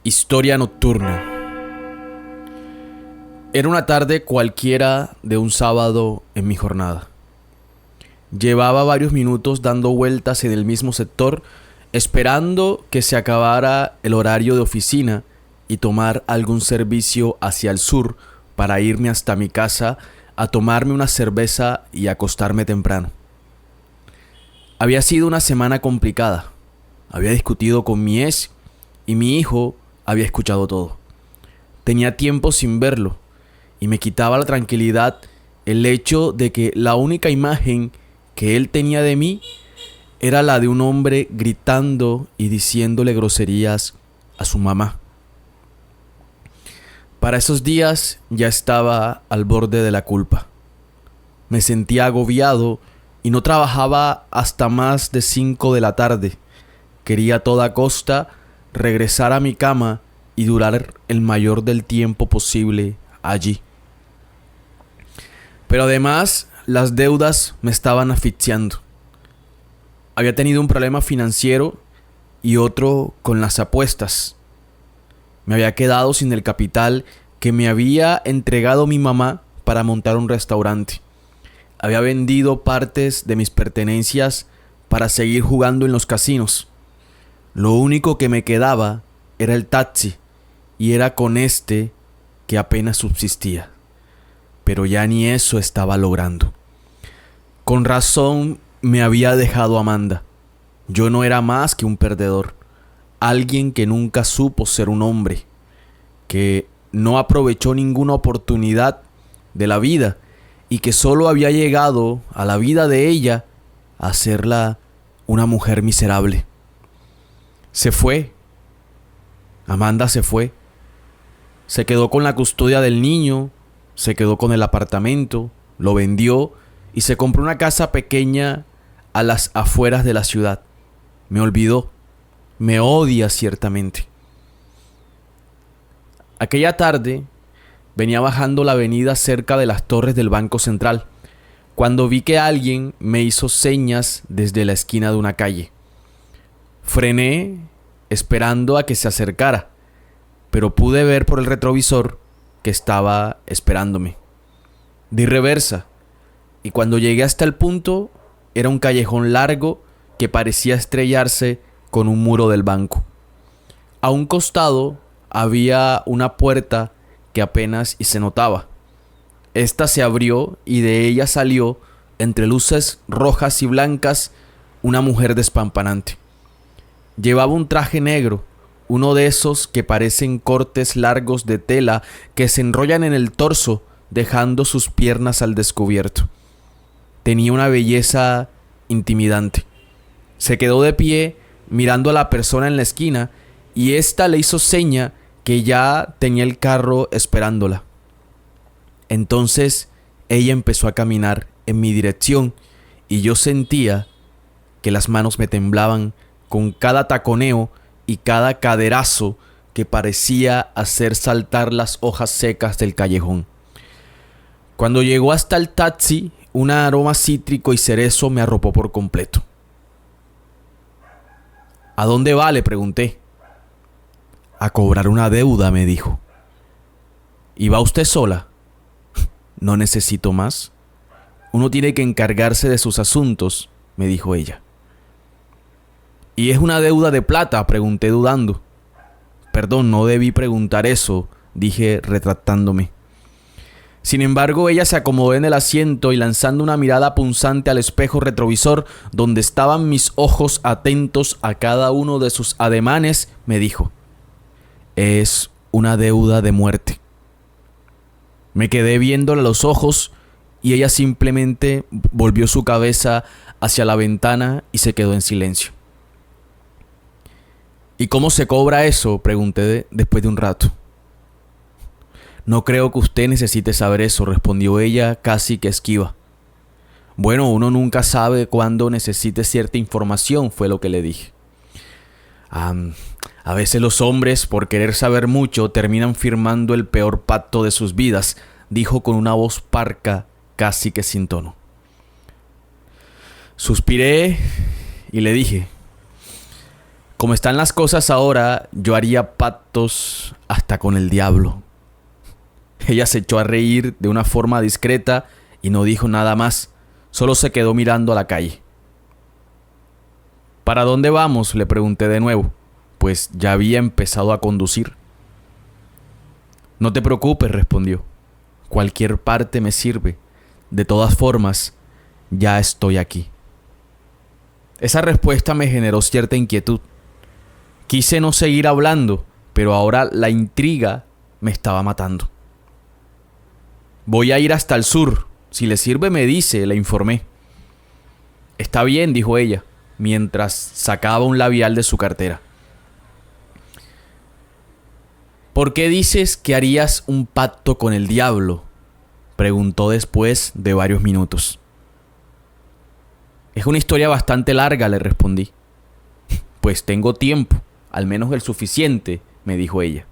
Historia nocturna. Era una tarde cualquiera de un sábado en mi jornada. Llevaba varios minutos dando vueltas en el mismo sector, esperando que se acabara el horario de oficina y tomar algún servicio hacia el sur para irme hasta mi casa a tomarme una cerveza y acostarme temprano. Había sido una semana complicada. Había discutido con mi ex y mi hijo había escuchado todo. Tenía tiempo sin verlo y me quitaba la tranquilidad el hecho de que la única imagen que él tenía de mí era la de un hombre gritando y diciéndole groserías a su mamá. Para esos días ya estaba al borde de la culpa. Me sentía agobiado y no trabajaba hasta más de 5 de la tarde. Quería a toda costa regresar a mi cama y durar el mayor del tiempo posible allí. Pero además, las deudas me estaban asfixiando. Había tenido un problema financiero y otro con las apuestas. Me había quedado sin el capital que me había entregado mi mamá para montar un restaurante. Había vendido partes de mis pertenencias para seguir jugando en los casinos. Lo único que me quedaba era el taxi, y era con este que apenas subsistía. Pero ya ni eso estaba logrando. Con razón me había dejado Amanda. Yo no era más que un perdedor, alguien que nunca supo ser un hombre, que no aprovechó ninguna oportunidad de la vida y que solo había llegado a la vida de ella a hacerla una mujer miserable. Se fue. Amanda se fue. Se quedó con la custodia del niño, se quedó con el apartamento, lo vendió y se compró una casa pequeña a las afueras de la ciudad. Me olvidó. Me odia ciertamente. Aquella tarde venía bajando la avenida cerca de las torres del Banco Central, cuando vi que alguien me hizo señas desde la esquina de una calle. Frené esperando a que se acercara, pero pude ver por el retrovisor que estaba esperándome. Di reversa y cuando llegué hasta el punto era un callejón largo que parecía estrellarse con un muro del banco. A un costado había una puerta que apenas y se notaba. Esta se abrió y de ella salió, entre luces rojas y blancas, una mujer despampanante. Llevaba un traje negro, uno de esos que parecen cortes largos de tela que se enrollan en el torso, dejando sus piernas al descubierto. Tenía una belleza intimidante. Se quedó de pie mirando a la persona en la esquina y ésta le hizo seña que ya tenía el carro esperándola. Entonces ella empezó a caminar en mi dirección y yo sentía que las manos me temblaban con cada taconeo y cada caderazo que parecía hacer saltar las hojas secas del callejón. Cuando llegó hasta el taxi, un aroma cítrico y cerezo me arropó por completo. ¿A dónde va?, le pregunté. A cobrar una deuda, me dijo. ¿Y va usted sola? No necesito más. Uno tiene que encargarse de sus asuntos, me dijo ella. ¿Y es una deuda de plata?, pregunté dudando. Perdón, no debí preguntar eso, dije retractándome. Sin embargo, ella se acomodó en el asiento y lanzando una mirada punzante al espejo retrovisor, donde estaban mis ojos atentos a cada uno de sus ademanes, me dijo: es una deuda de muerte. Me quedé viéndole a los ojos y ella simplemente volvió su cabeza hacia la ventana y se quedó en silencio. ¿Y cómo se cobra eso?, pregunté después de un rato. No creo que usted necesite saber eso, respondió ella casi que esquiva. Bueno, uno nunca sabe cuándo necesite cierta información, fue lo que le dije. A veces los hombres, por querer saber mucho, terminan firmando el peor pacto de sus vidas, dijo con una voz parca, casi que sin tono. Suspiré y le dije: Como están las cosas ahora, yo haría pactos hasta con el diablo. Ella se echó a reír de una forma discreta y no dijo nada más, solo se quedó mirando a la calle. ¿Para dónde vamos?, le pregunté de nuevo, pues ya había empezado a conducir. No te preocupes, respondió. Cualquier parte me sirve. De todas formas, ya estoy aquí. Esa respuesta me generó cierta inquietud. Quise no seguir hablando, pero ahora la intriga me estaba matando. Voy a ir hasta el sur. Si le sirve, me dice, le informé. Está bien, dijo ella, mientras sacaba un labial de su cartera. ¿Por qué dices que harías un pacto con el diablo?, preguntó después de varios minutos. Es una historia bastante larga, le respondí. Pues tengo tiempo, al menos el suficiente, me dijo ella.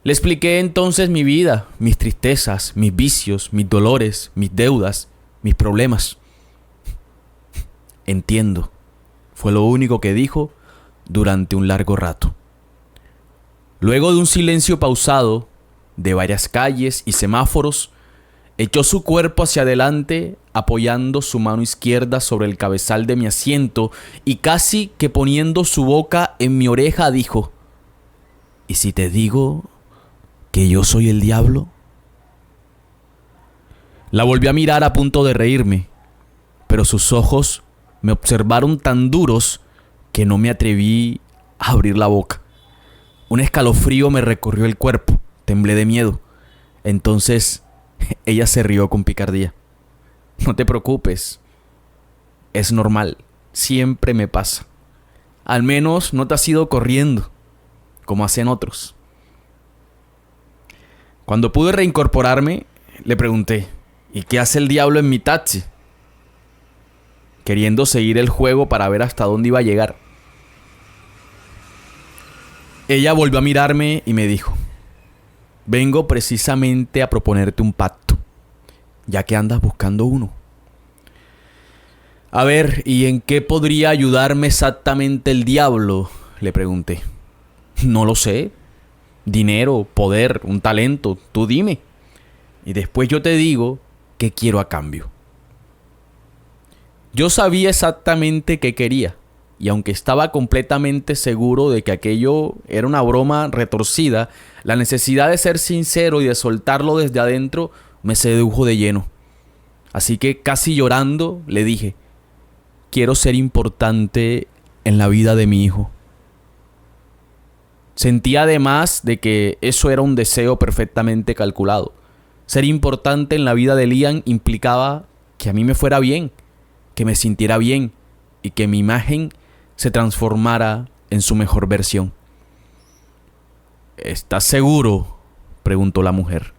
Le expliqué entonces mi vida, mis tristezas, mis vicios, mis dolores, mis deudas, mis problemas. Entiendo, fue lo único que dijo durante un largo rato. Luego de un silencio pausado, de varias calles y semáforos, echó su cuerpo hacia adelante, apoyando su mano izquierda sobre el cabezal de mi asiento y casi que poniendo su boca en mi oreja dijo: ¿y si te digo que yo soy el diablo? La volví a mirar a punto de reírme, pero sus ojos me observaron tan duros que no me atreví a abrir la boca. Un escalofrío me recorrió el cuerpo, temblé de miedo. Entonces ella se rió con picardía. No te preocupes, es normal, siempre me pasa. Al menos no te has ido corriendo, como hacen otros. Cuando pude reincorporarme, le pregunté: ¿y qué hace el diablo en mi taxi?, queriendo seguir el juego para ver hasta dónde iba a llegar. Ella volvió a mirarme y me dijo: vengo precisamente a proponerte un pacto, ya que andas buscando uno. A ver, ¿y en qué podría ayudarme exactamente el diablo?, le pregunté. No lo sé. Dinero, poder, un talento, tú dime. Y después yo te digo qué quiero a cambio. Yo sabía exactamente qué quería, y aunque estaba completamente seguro de que aquello era una broma retorcida, la necesidad de ser sincero y de soltarlo desde adentro me sedujo de lleno. Así que casi llorando le dije: quiero ser importante en la vida de mi hijo. Sentí además de que eso era un deseo perfectamente calculado. Ser importante en la vida de Liam implicaba que a mí me fuera bien, que me sintiera bien y que mi imagen se transformara en su mejor versión. ¿Estás seguro?, preguntó la mujer.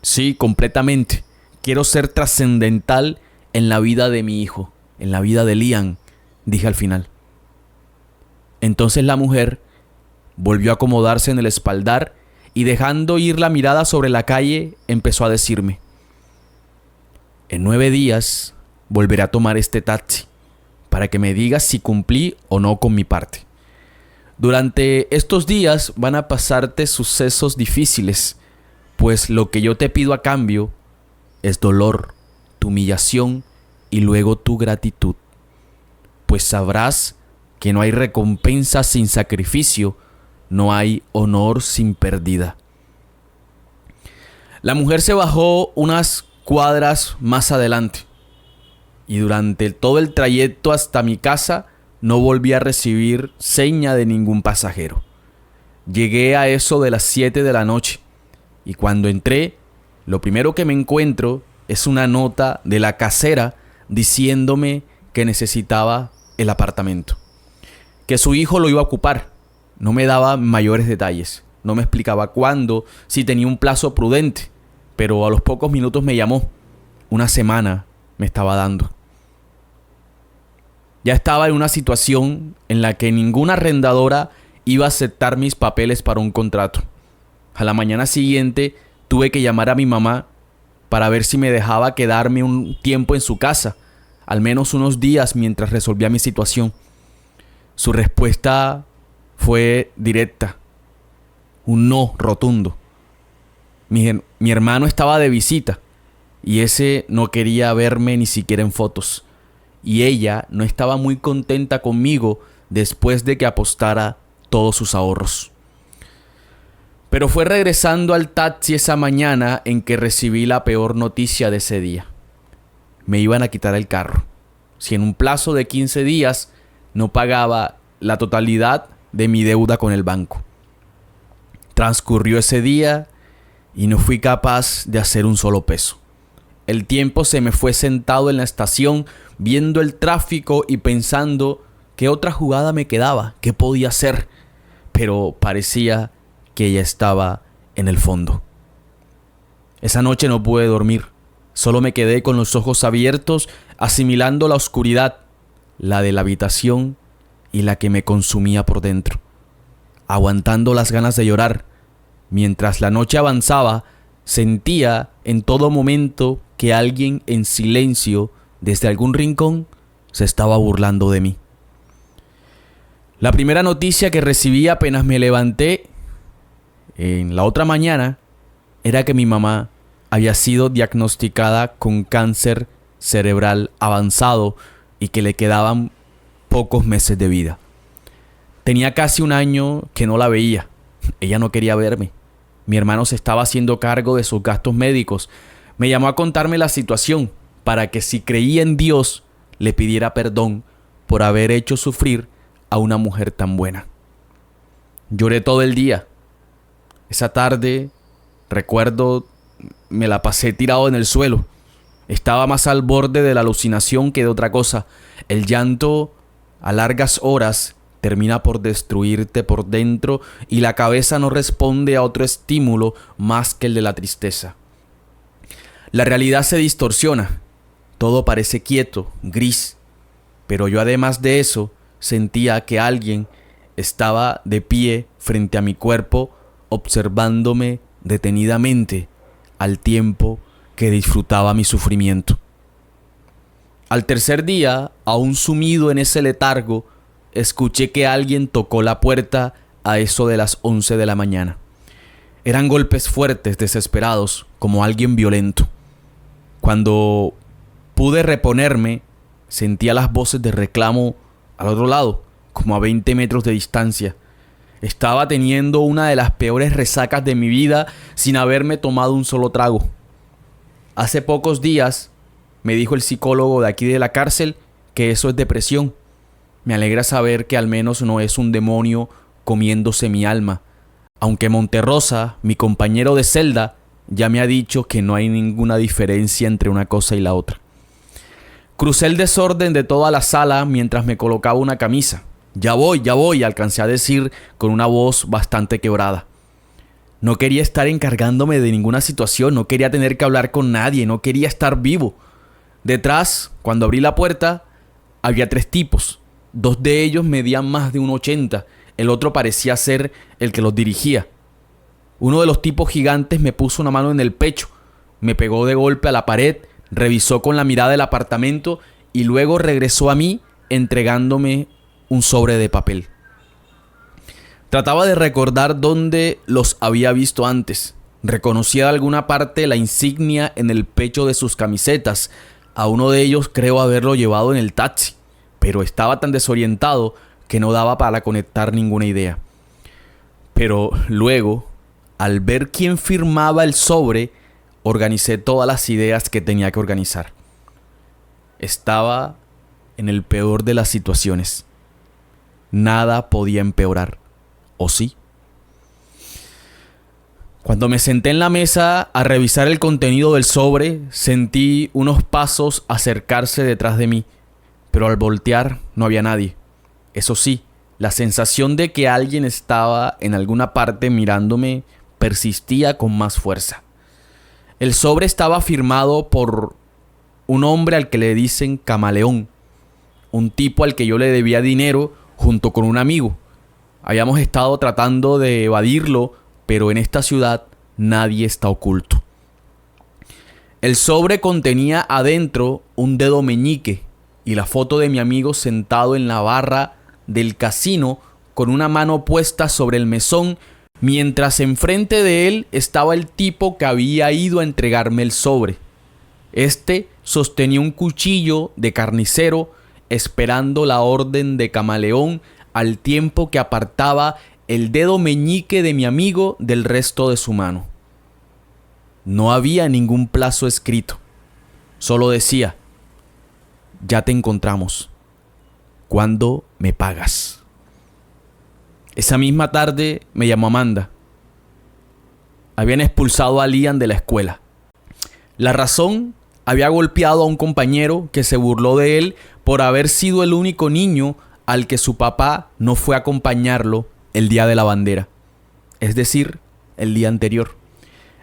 Sí, completamente. Quiero ser trascendental en la vida de mi hijo, en la vida de Liam, dije al final. Entonces la mujer volvió a acomodarse en el espaldar y, dejando ir la mirada sobre la calle, empezó a decirme: en 9 días volveré a tomar este taxi para que me digas si cumplí o no con mi parte. Durante estos días van a pasarte sucesos difíciles, pues lo que yo te pido a cambio es dolor, tu humillación y luego tu gratitud, pues sabrás que no hay recompensa sin sacrificio, no hay honor sin pérdida. La mujer se bajó unas cuadras más adelante y durante todo el trayecto hasta mi casa no volví a recibir seña de ningún pasajero. Llegué a eso de las 7 de la noche y cuando entré, lo primero que me encuentro es una nota de la casera diciéndome que necesitaba el apartamento, que su hijo lo iba a ocupar. No me daba mayores detalles, no me explicaba cuándo, si tenía un plazo prudente, pero a los pocos minutos me llamó. Una semana me estaba dando. Ya estaba en una situación en la que ninguna arrendadora iba a aceptar mis papeles para un contrato. A la mañana siguiente tuve que llamar a mi mamá para ver si me dejaba quedarme un tiempo en su casa, al menos unos días mientras resolvía mi situación. Su respuesta fue directa, un no rotundo. Mi hermano estaba de visita y ese no quería verme ni siquiera en fotos. Y ella no estaba muy contenta conmigo después de que apostara todos sus ahorros. Pero fue regresando al taxi esa mañana en que recibí la peor noticia de ese día. Me iban a quitar el carro. Si en un plazo de 15 días no pagaba la totalidad de mi deuda con el banco. Transcurrió ese día y no fui capaz de hacer un solo peso. El tiempo se me fue sentado en la estación viendo el tráfico y pensando qué otra jugada me quedaba, qué podía hacer. Pero parecía que ella estaba en el fondo. Esa noche no pude dormir. Solo me quedé con los ojos abiertos, asimilando la oscuridad, la de la habitación y la que me consumía por dentro. Aguantando las ganas de llorar. Mientras la noche avanzaba, sentía en todo momento que alguien en silencio, desde algún rincón, se estaba burlando de mí. La primera noticia que recibí apenas me levanté en la otra mañana era que mi mamá había sido diagnosticada con cáncer cerebral avanzado y que le quedaban pocos meses de vida. Tenía casi un año que no la veía. Ella no quería verme. Mi hermano se estaba haciendo cargo de sus gastos médicos. Me llamó a contarme la situación para que si creía en Dios le pidiera perdón por haber hecho sufrir a una mujer tan buena. Lloré todo el día. Esa tarde, recuerdo, me la pasé tirado en el suelo. Estaba más al borde de la alucinación que de otra cosa. El llanto a largas horas termina por destruirte por dentro y la cabeza no responde a otro estímulo más que el de la tristeza. La realidad se distorsiona. Todo parece quieto, gris. Pero yo además de eso sentía que alguien estaba de pie frente a mi cuerpo observándome detenidamente al tiempo que disfrutaba mi sufrimiento. Al tercer día, aún sumido en ese letargo, escuché que alguien tocó la puerta a eso de las 11 de la mañana. Eran golpes fuertes, desesperados, como alguien violento. Cuando pude reponerme, sentía las voces de reclamo al otro lado, como a 20 metros de distancia. Estaba teniendo una de las peores resacas de mi vida sin haberme tomado un solo trago. Hace pocos días me dijo el psicólogo de aquí de la cárcel que eso es depresión. Me alegra saber que al menos no es un demonio comiéndose mi alma, aunque Monterrosa, mi compañero de celda, ya me ha dicho que no hay ninguna diferencia entre una cosa y la otra. Crucé el desorden de toda la sala mientras me colocaba una camisa. Ya voy, alcancé a decir con una voz bastante quebrada. No quería estar encargándome de ninguna situación, no quería tener que hablar con nadie, no quería estar vivo. Detrás, cuando abrí la puerta, había 3 tipos. 2 de ellos medían más de 1,80. El otro parecía ser el que los dirigía. Uno de los tipos gigantes me puso una mano en el pecho, me pegó de golpe a la pared, revisó con la mirada el apartamento y luego regresó a mí entregándome un sobre de papel. Trataba de recordar dónde los había visto antes. Reconocía de alguna parte la insignia en el pecho de sus camisetas. A uno de ellos creo haberlo llevado en el taxi, pero estaba tan desorientado que no daba para conectar ninguna idea. Pero luego, al ver quién firmaba el sobre, organicé todas las ideas que tenía que organizar. Estaba en el peor de las situaciones. Nada podía empeorar, ¿o sí? Cuando me senté en la mesa a revisar el contenido del sobre, sentí unos pasos acercarse detrás de mí, pero al voltear no había nadie. Eso sí, la sensación de que alguien estaba en alguna parte mirándome persistía con más fuerza. El sobre estaba firmado por un hombre al que le dicen Camaleón, un tipo al que yo le debía dinero junto con un amigo. Habíamos estado tratando de evadirlo, pero en esta ciudad nadie está oculto. El sobre contenía adentro un dedo meñique y la foto de mi amigo sentado en la barra del casino con una mano puesta sobre el mesón, mientras enfrente de él estaba el tipo que había ido a entregarme el sobre. Este sostenía un cuchillo de carnicero, esperando la orden de camaleón, al tiempo que apartaba el dedo meñique de mi amigo del resto de su mano. No había ningún plazo escrito. Solo decía: ya te encontramos. ¿Cuándo me pagas? Esa misma tarde me llamó Amanda. Habían expulsado a Liam de la escuela. La razón: había golpeado a un compañero que se burló de él por haber sido el único niño al que su papá no fue a acompañarlo el día de la bandera, es decir, el día anterior.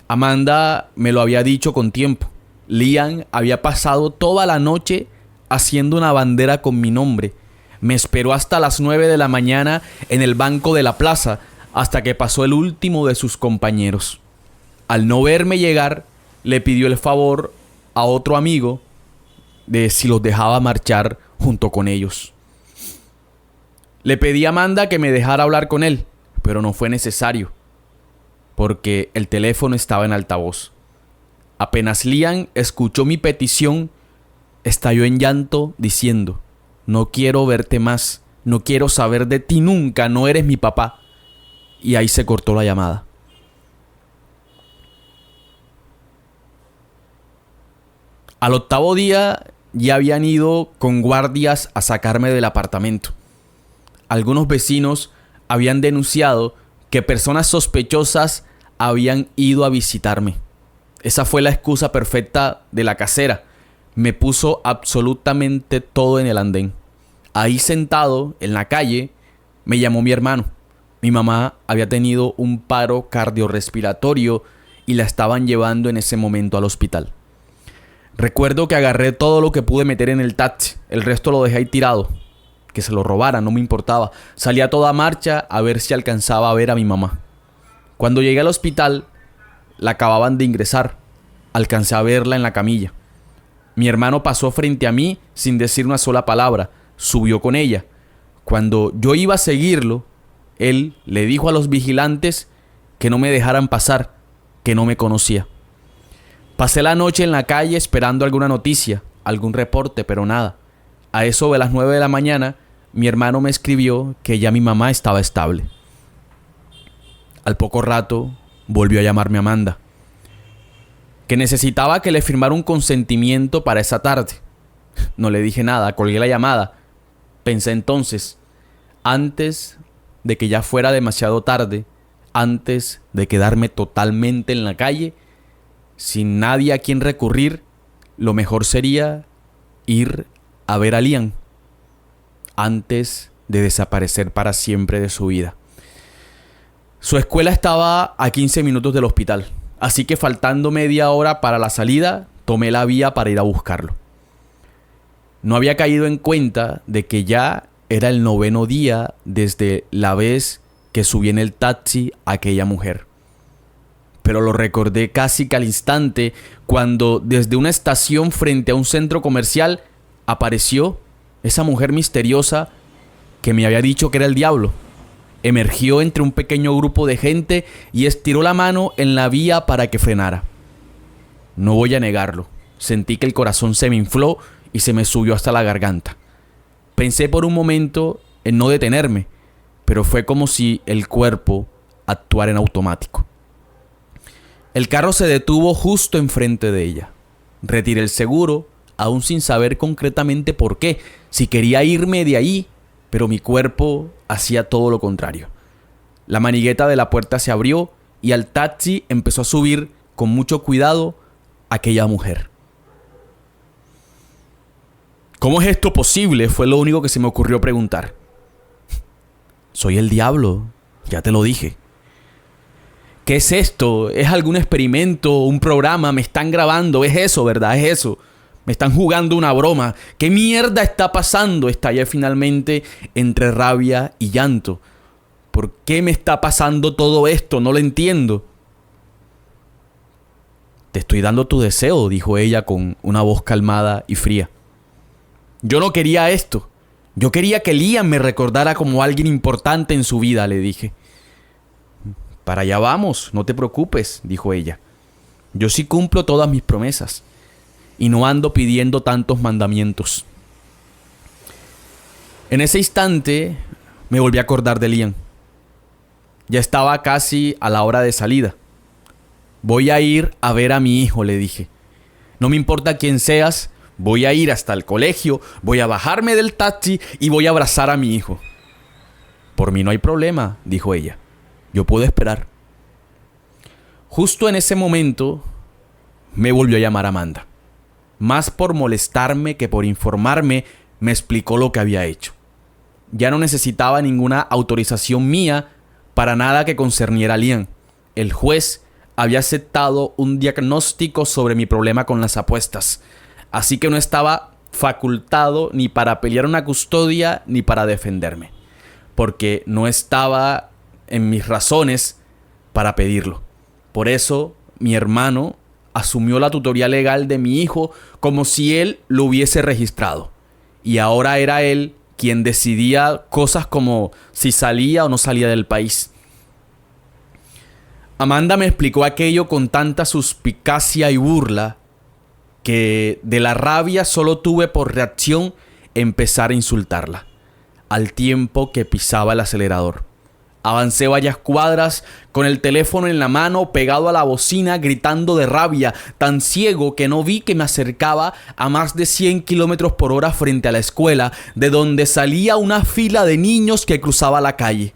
Amanda me lo había dicho con tiempo. Liam había pasado toda la noche haciendo una bandera con mi nombre. Me esperó hasta las 9 de la mañana en el banco de la plaza, hasta que pasó el último de sus compañeros. Al no verme llegar, le pidió el favor a otro amigo de si los dejaba marchar junto con ellos. Le pedí a Amanda que me dejara hablar con él, pero no fue necesario, porque el teléfono estaba en altavoz. Apenas Liam escuchó mi petición, estalló en llanto diciendo: no quiero verte más, no quiero saber de ti nunca, no eres mi papá. Y ahí se cortó la llamada. Al octavo día ya habían ido con guardias a sacarme del apartamento. Algunos vecinos habían denunciado que personas sospechosas habían ido a visitarme. Esa fue la excusa perfecta de la casera. Me puso absolutamente todo en el andén. Ahí sentado en la calle me llamó mi hermano. Mi mamá había tenido un paro cardiorrespiratorio y la estaban llevando en ese momento al hospital. Recuerdo que agarré todo lo que pude meter en el taxi. El resto lo dejé ahí tirado. Que se lo robaran, no me importaba. Salí a toda marcha a ver si alcanzaba a ver a mi mamá. Cuando llegué al hospital, la acababan de ingresar. Alcancé a verla en la camilla. Mi hermano pasó frente a mí sin decir una sola palabra. Subió con ella. Cuando yo iba a seguirlo, él le dijo a los vigilantes que no me dejaran pasar, que no me conocía. Pasé la noche en la calle esperando alguna noticia, algún reporte, pero nada. A eso de las 9 de la mañana, mi hermano me escribió que ya mi mamá estaba estable. Al poco rato, volvió a llamarme Amanda, que necesitaba que le firmara un consentimiento para esa tarde. No le dije nada, colgué la llamada. Pensé entonces, antes de que ya fuera demasiado tarde, antes de quedarme totalmente en la calle, sin nadie a quien recurrir, lo mejor sería ir a ver a Liam antes de desaparecer para siempre de su vida. Su escuela estaba a 15 minutos del hospital, así que faltando media hora para la salida, tomé la vía para ir a buscarlo. No había caído en cuenta de que ya era el 9º día desde la vez que subí en el taxi a aquella mujer. Pero lo recordé casi que al instante cuando desde una estación frente a un centro comercial apareció esa mujer misteriosa que me había dicho que era el diablo. Emergió entre un pequeño grupo de gente y estiró la mano en la vía para que frenara. No voy a negarlo, sentí que el corazón se me infló y se me subió hasta la garganta. Pensé por un momento en no detenerme, pero fue como si el cuerpo actuara en automático. El carro se detuvo justo enfrente de ella. Retiré el seguro, aún sin saber concretamente por qué, si quería irme de ahí, pero mi cuerpo hacía todo lo contrario. La manigueta de la puerta se abrió y al taxi empezó a subir con mucho cuidado aquella mujer. ¿Cómo es esto posible? Fue lo único que se me ocurrió preguntar. Soy el diablo, ya te lo dije. ¿Qué es esto? ¿Es algún experimento? ¿Un programa? ¿Me están grabando? ¿Es eso, verdad? ¿Es eso? ¿Me están jugando una broma? ¿Qué mierda está pasando? Estallé finalmente entre rabia y llanto. ¿Por qué me está pasando todo esto? No lo entiendo. Te estoy dando tu deseo, dijo ella con una voz calmada y fría. Yo no quería esto. Yo quería que Liam me recordara como alguien importante en su vida, le dije. Para allá vamos, no te preocupes, dijo ella. Yo sí cumplo todas mis promesas y no ando pidiendo tantos mandamientos. En ese instante me volví a acordar de Liam. Ya estaba casi a la hora de salida. Voy a ir a ver a mi hijo, le dije. No me importa quién seas, voy a ir hasta el colegio, voy a bajarme del taxi y voy a abrazar a mi hijo. Por mí no hay problema, dijo ella. Yo puedo esperar. Justo en ese momento me volvió a llamar Amanda. Más por molestarme que por informarme, me explicó lo que había hecho. Ya no necesitaba ninguna autorización mía para nada que concerniera a Liam. El juez había aceptado un diagnóstico sobre mi problema con las apuestas, así que no estaba facultado ni para pelear una custodia ni para defenderme, porque no estaba en mis razones para pedirlo. Por eso mi hermano asumió la tutoría legal de mi hijo como si él lo hubiese registrado, y ahora era él quien decidía cosas como si salía o no salía del país. Amanda me explicó aquello con tanta suspicacia y burla que de la rabia solo tuve por reacción empezar a insultarla, al tiempo que pisaba el acelerador. Avancé varias cuadras con el teléfono en la mano pegado a la bocina gritando de rabia, tan ciego que no vi que me acercaba a más de 100 kilómetros por hora frente a la escuela, de donde salía una fila de niños que cruzaba la calle.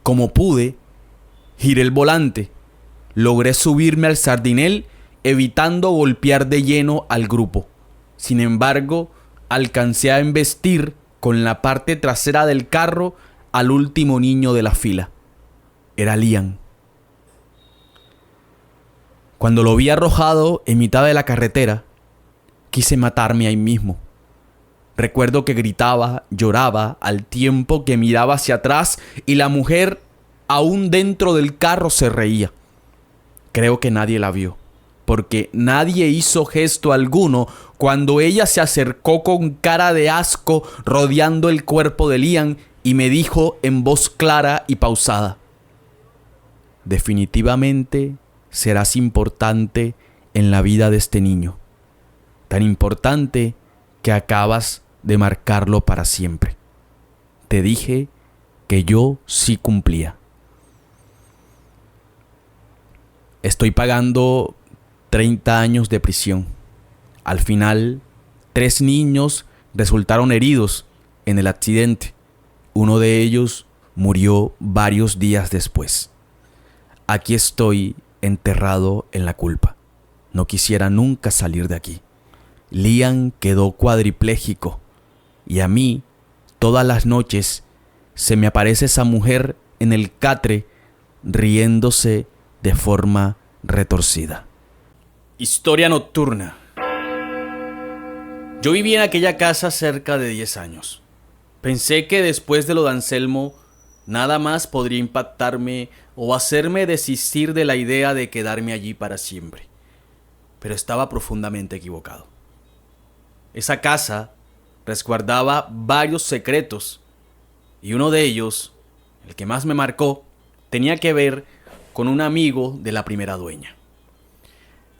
Como pude, giré el volante, logré subirme al sardinel evitando golpear de lleno al grupo. Sin embargo, alcancé a embestir con la parte trasera del carro al último niño de la fila. Era Liam. Cuando lo vi arrojado en mitad de la carretera, quise matarme ahí mismo. Recuerdo que gritaba, lloraba, al tiempo que miraba hacia atrás y la mujer, aún dentro del carro, se reía. Creo que nadie la vio, porque nadie hizo gesto alguno cuando ella se acercó con cara de asco rodeando el cuerpo de Liam y me dijo en voz clara y pausada: definitivamente serás importante en la vida de este niño, tan importante que acabas de marcarlo para siempre. Te dije que yo sí cumplía. Estoy pagando 30 años de prisión. Al final, 3 niños resultaron heridos en el accidente. Uno de ellos murió varios días después. Aquí estoy enterrado en la culpa. No quisiera nunca salir de aquí. Liam quedó cuadripléjico y a mí, todas las noches, se me aparece esa mujer en el catre riéndose de forma retorcida. Historia nocturna. Yo viví en aquella casa cerca de 10 años. Pensé que después de lo de Anselmo, nada más podría impactarme o hacerme desistir de la idea de quedarme allí para siempre. Pero estaba profundamente equivocado. Esa casa resguardaba varios secretos y uno de ellos, el que más me marcó, tenía que ver con un amigo de la primera dueña.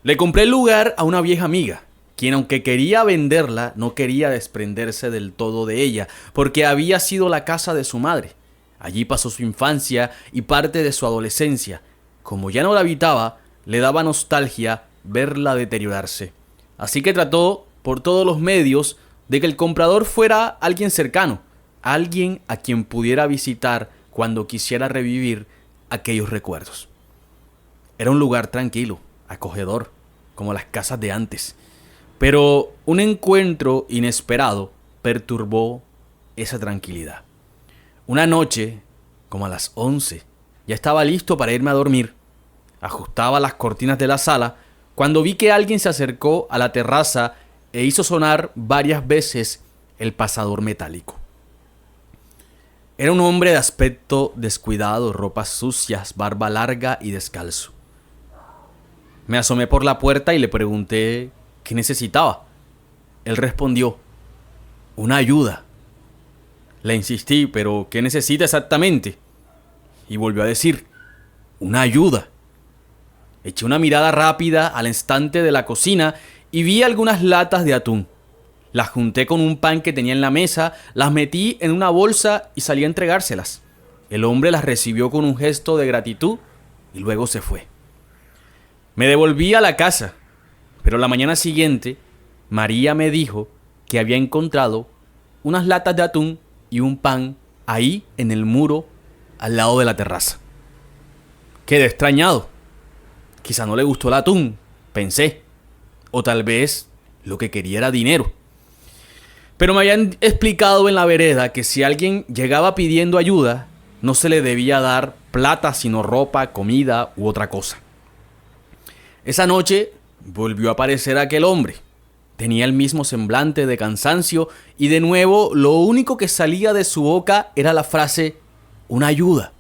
Le compré el lugar a una vieja amiga, quien aunque quería venderla, no quería desprenderse del todo de ella, porque había sido la casa de su madre. Allí pasó su infancia y parte de su adolescencia. Como ya no la habitaba, le daba nostalgia verla deteriorarse. Así que trató, por todos los medios, de que el comprador fuera alguien cercano, alguien a quien pudiera visitar cuando quisiera revivir aquellos recuerdos. Era un lugar tranquilo, acogedor, como las casas de antes. Pero un encuentro inesperado perturbó esa tranquilidad. Una noche, como a las 11, ya estaba listo para irme a dormir. Ajustaba las cortinas de la sala cuando vi que alguien se acercó a la terraza e hizo sonar varias veces el pasador metálico. Era un hombre de aspecto descuidado, ropas sucias, barba larga y descalzo. Me asomé por la puerta y le pregunté qué necesitaba. Él respondió: una ayuda. Le insistí, pero ¿qué necesita exactamente? Y volvió a decir, una ayuda. Eché una mirada rápida al estante de la cocina y vi algunas latas de atún. Las junté con un pan que tenía en la mesa, las metí en una bolsa y salí a entregárselas. El hombre las recibió con un gesto de gratitud y luego se fue. Me devolví a la casa, pero la mañana siguiente María me dijo que había encontrado unas latas de atún y un pan ahí en el muro al lado de la terraza. Quedé extrañado. Quizá no le gustó el atún, pensé. O tal vez lo que quería era dinero. Pero me habían explicado en la vereda que si alguien llegaba pidiendo ayuda, no se le debía dar plata, sino ropa, comida u otra cosa. Esa noche volvió a aparecer aquel hombre. Tenía el mismo semblante de cansancio y de nuevo lo único que salía de su boca era la frase, una ayuda.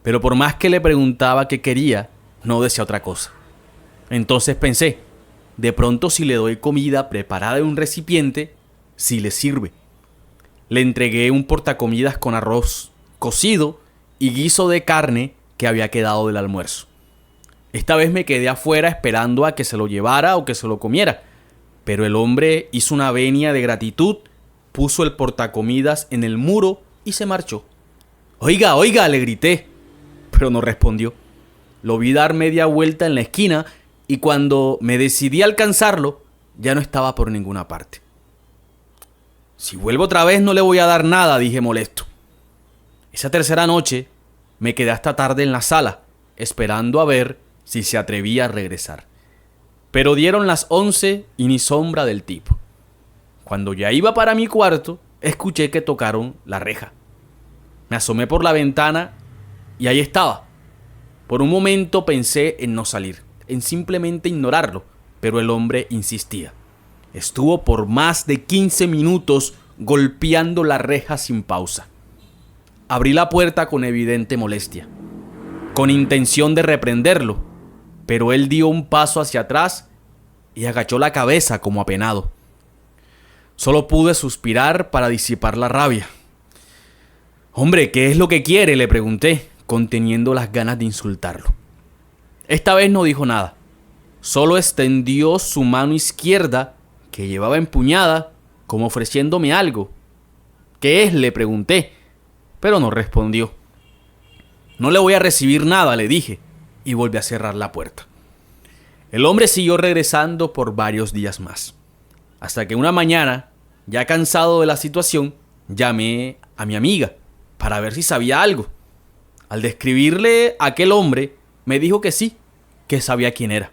Pero por más que le preguntaba qué quería, no decía otra cosa. Entonces pensé, de pronto si le doy comida preparada en un recipiente, sí le sirve. Le entregué un portacomidas con arroz cocido y guiso de carne que había quedado del almuerzo. Esta vez me quedé afuera esperando a que se lo llevara o que se lo comiera, pero el hombre hizo una venia de gratitud, puso el portacomidas en el muro y se marchó. Oiga, oiga, le grité, pero no respondió. Lo vi dar media vuelta en la esquina y cuando me decidí a alcanzarlo, ya no estaba por ninguna parte. Si vuelvo otra vez no le voy a dar nada, dije molesto. Esa tercera noche me quedé hasta tarde en la sala, esperando a ver si se atrevía a regresar. Pero dieron las 11 y ni sombra del tipo. Cuando ya iba para mi cuarto, escuché que tocaron la reja. Me asomé por la ventana y ahí estaba. Por un momento pensé en no salir, en simplemente ignorarlo, pero el hombre insistía. Estuvo por más de 15 minutos golpeando la reja sin pausa. Abrí la puerta con evidente molestia, con intención de reprenderlo, pero él dio un paso hacia atrás y agachó la cabeza como apenado. Solo pude suspirar para disipar la rabia. Hombre, ¿qué es lo que quiere?, le pregunté, conteniendo las ganas de insultarlo. Esta vez no dijo nada, solo extendió su mano izquierda que llevaba empuñada, como ofreciéndome algo. ¿Qué es?, le pregunté, pero no respondió. No le voy a recibir nada, le dije, y volví a cerrar la puerta. El hombre siguió regresando por varios días más, hasta que una mañana, ya cansado de la situación, llamé a mi amiga para ver si sabía algo. Al describirle a aquel hombre, me dijo que sí, que sabía quién era.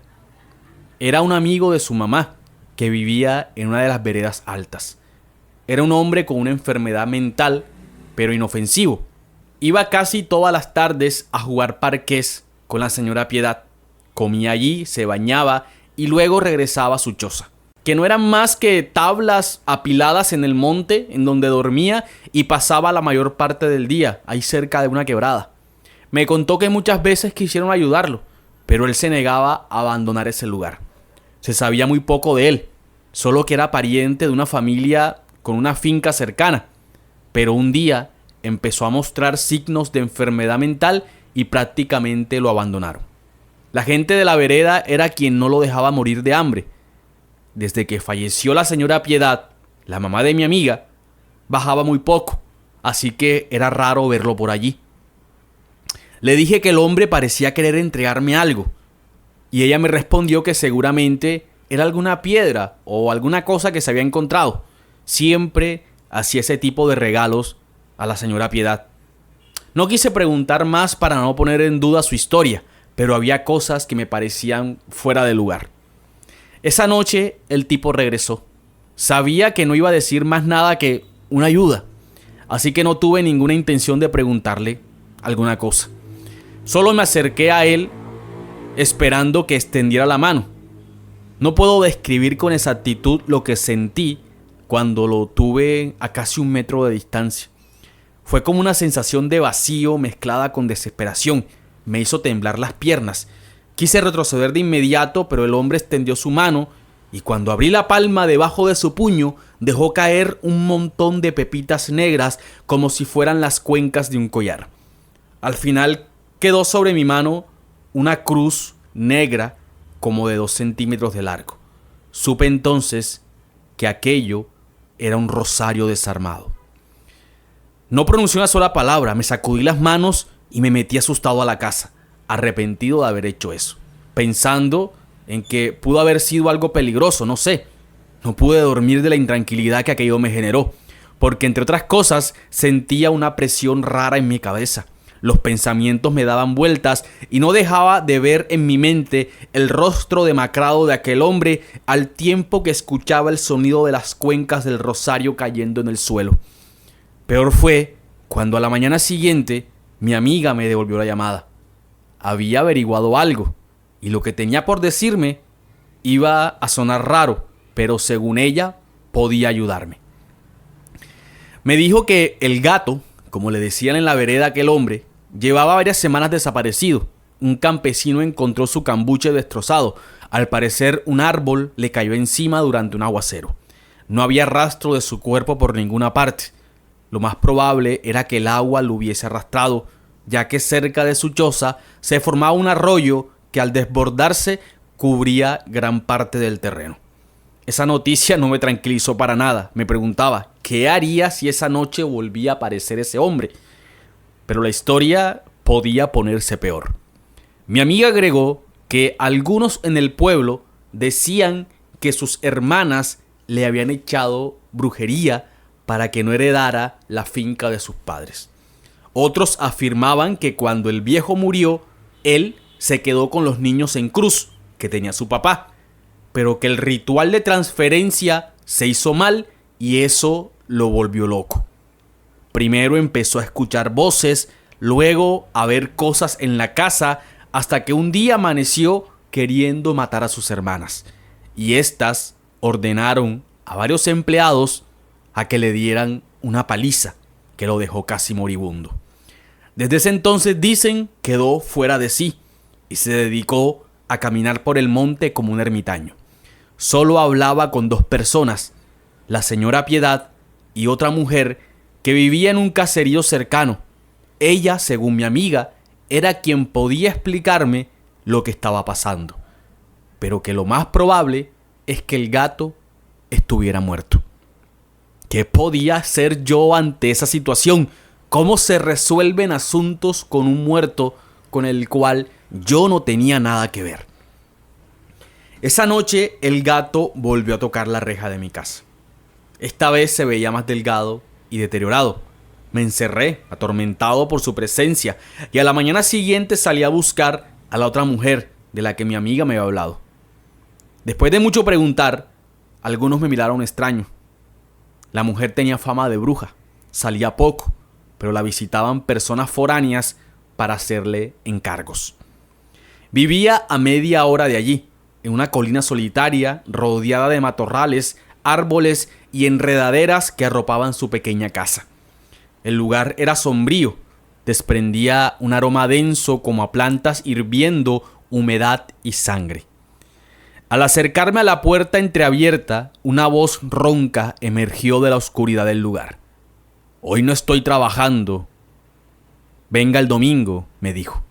Era un amigo de su mamá, que vivía en una de las veredas altas. Era un hombre con una enfermedad mental, pero inofensivo. Iba casi todas las tardes a jugar parqués con la señora Piedad. Comía allí, se bañaba y luego regresaba a su choza, que no eran más que tablas apiladas en el monte en donde dormía y pasaba la mayor parte del día, ahí cerca de una quebrada. Me contó que muchas veces quisieron ayudarlo, pero él se negaba a abandonar ese lugar. Se sabía muy poco de él, solo que era pariente de una familia con una finca cercana, pero un día empezó a mostrar signos de enfermedad mental y prácticamente lo abandonaron. La gente de la vereda era quien no lo dejaba morir de hambre. Desde que falleció la señora Piedad, la mamá de mi amiga, bajaba muy poco, así que era raro verlo por allí. Le dije que el hombre parecía querer entregarme algo, y ella me respondió que seguramente era alguna piedra o alguna cosa que se había encontrado. Siempre hacía ese tipo de regalos a la señora Piedad. No quise preguntar más para no poner en duda su historia, pero había cosas que me parecían fuera de lugar. Esa noche el tipo regresó. Sabía que no iba a decir más nada que una ayuda, así que no tuve ninguna intención de preguntarle alguna cosa. Solo me acerqué a él esperando que extendiera la mano. No puedo describir con exactitud lo que sentí cuando lo tuve a casi 1 metro de distancia. Fue como una sensación de vacío mezclada con desesperación. Me hizo temblar las piernas. Quise retroceder de inmediato, pero el hombre extendió su mano y cuando abrí la palma debajo de su puño, dejó caer un montón de pepitas negras como si fueran las cuencas de un collar. Al final quedó sobre mi mano una cruz negra como de 2 centímetros de largo. Supe entonces que aquello era un rosario desarmado. No pronuncié una sola palabra, me sacudí las manos y me metí asustado a la casa, arrepentido de haber hecho eso, pensando en que pudo haber sido algo peligroso, no sé. No pude dormir de la intranquilidad que aquello me generó, porque entre otras cosas sentía una presión rara en mi cabeza. Los pensamientos me daban vueltas y no dejaba de ver en mi mente el rostro demacrado de aquel hombre al tiempo que escuchaba el sonido de las cuencas del rosario cayendo en el suelo. Peor fue cuando a la mañana siguiente mi amiga me devolvió la llamada. Había averiguado algo y lo que tenía por decirme iba a sonar raro, pero según ella podía ayudarme. Me dijo que el gato, como le decían en la vereda a aquel hombre, llevaba varias semanas desaparecido. Un campesino encontró su cambuche destrozado. Al parecer un árbol le cayó encima durante un aguacero. No había rastro de su cuerpo por ninguna parte. Lo más probable era que el agua lo hubiese arrastrado, ya que cerca de su choza se formaba un arroyo que al desbordarse cubría gran parte del terreno. Esa noticia no me tranquilizó para nada. Me preguntaba, ¿qué haría si esa noche volvía a aparecer ese hombre? Pero la historia podía ponerse peor. Mi amiga agregó que algunos en el pueblo decían que sus hermanas le habían echado brujería para que no heredara la finca de sus padres. Otros afirmaban que cuando el viejo murió, él se quedó con los niños en cruz que tenía su papá, pero que el ritual de transferencia se hizo mal y eso lo volvió loco. Primero empezó a escuchar voces, luego a ver cosas en la casa, hasta que un día amaneció queriendo matar a sus hermanas. Y éstas ordenaron a varios empleados a que le dieran una paliza que lo dejó casi moribundo. Desde ese entonces, dicen, quedó fuera de sí y se dedicó a caminar por el monte como un ermitaño. Solo hablaba con 2 personas, la señora Piedad y otra mujer que vivía en un caserío cercano. Ella, según mi amiga, era quien podía explicarme lo que estaba pasando, pero que lo más probable es que el gato estuviera muerto. ¿Qué podía hacer yo ante esa situación? ¿Cómo se resuelven asuntos con un muerto con el cual yo no tenía nada que ver? Esa noche el gato volvió a tocar la reja de mi casa. Esta vez se veía más delgado y deteriorado. Me encerré, atormentado por su presencia, y a la mañana siguiente salí a buscar a la otra mujer de la que mi amiga me había hablado. Después de mucho preguntar, algunos me miraron extraño. La mujer tenía fama de bruja, salía poco, pero la visitaban personas foráneas para hacerle encargos. Vivía a media hora de allí, en una colina solitaria, rodeada de matorrales, árboles y enredaderas que arropaban su pequeña casa. El lugar era sombrío, desprendía un aroma denso como a plantas hirviendo, humedad y sangre. Al acercarme a la puerta entreabierta, una voz ronca emergió de la oscuridad del lugar. «Hoy no estoy trabajando. Venga el domingo», me dijo.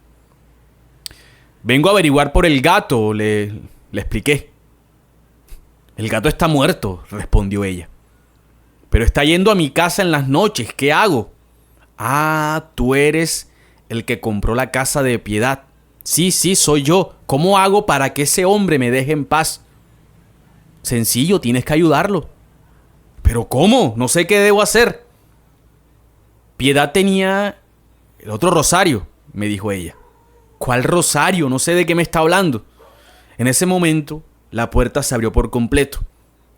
«Vengo a averiguar por el gato», le expliqué. «El gato está muerto», respondió ella. «Pero está yendo a mi casa en las noches. ¿Qué hago?» «Ah, tú eres el que compró la casa de Piedad». Sí, soy yo. ¿Cómo hago para que ese hombre me deje en paz?» «Sencillo, tienes que ayudarlo». «¿Pero cómo? No sé qué debo hacer». «Piedad tenía el otro rosario», me dijo ella. «¿Cuál rosario? No sé de qué me está hablando». En ese momento, la puerta se abrió por completo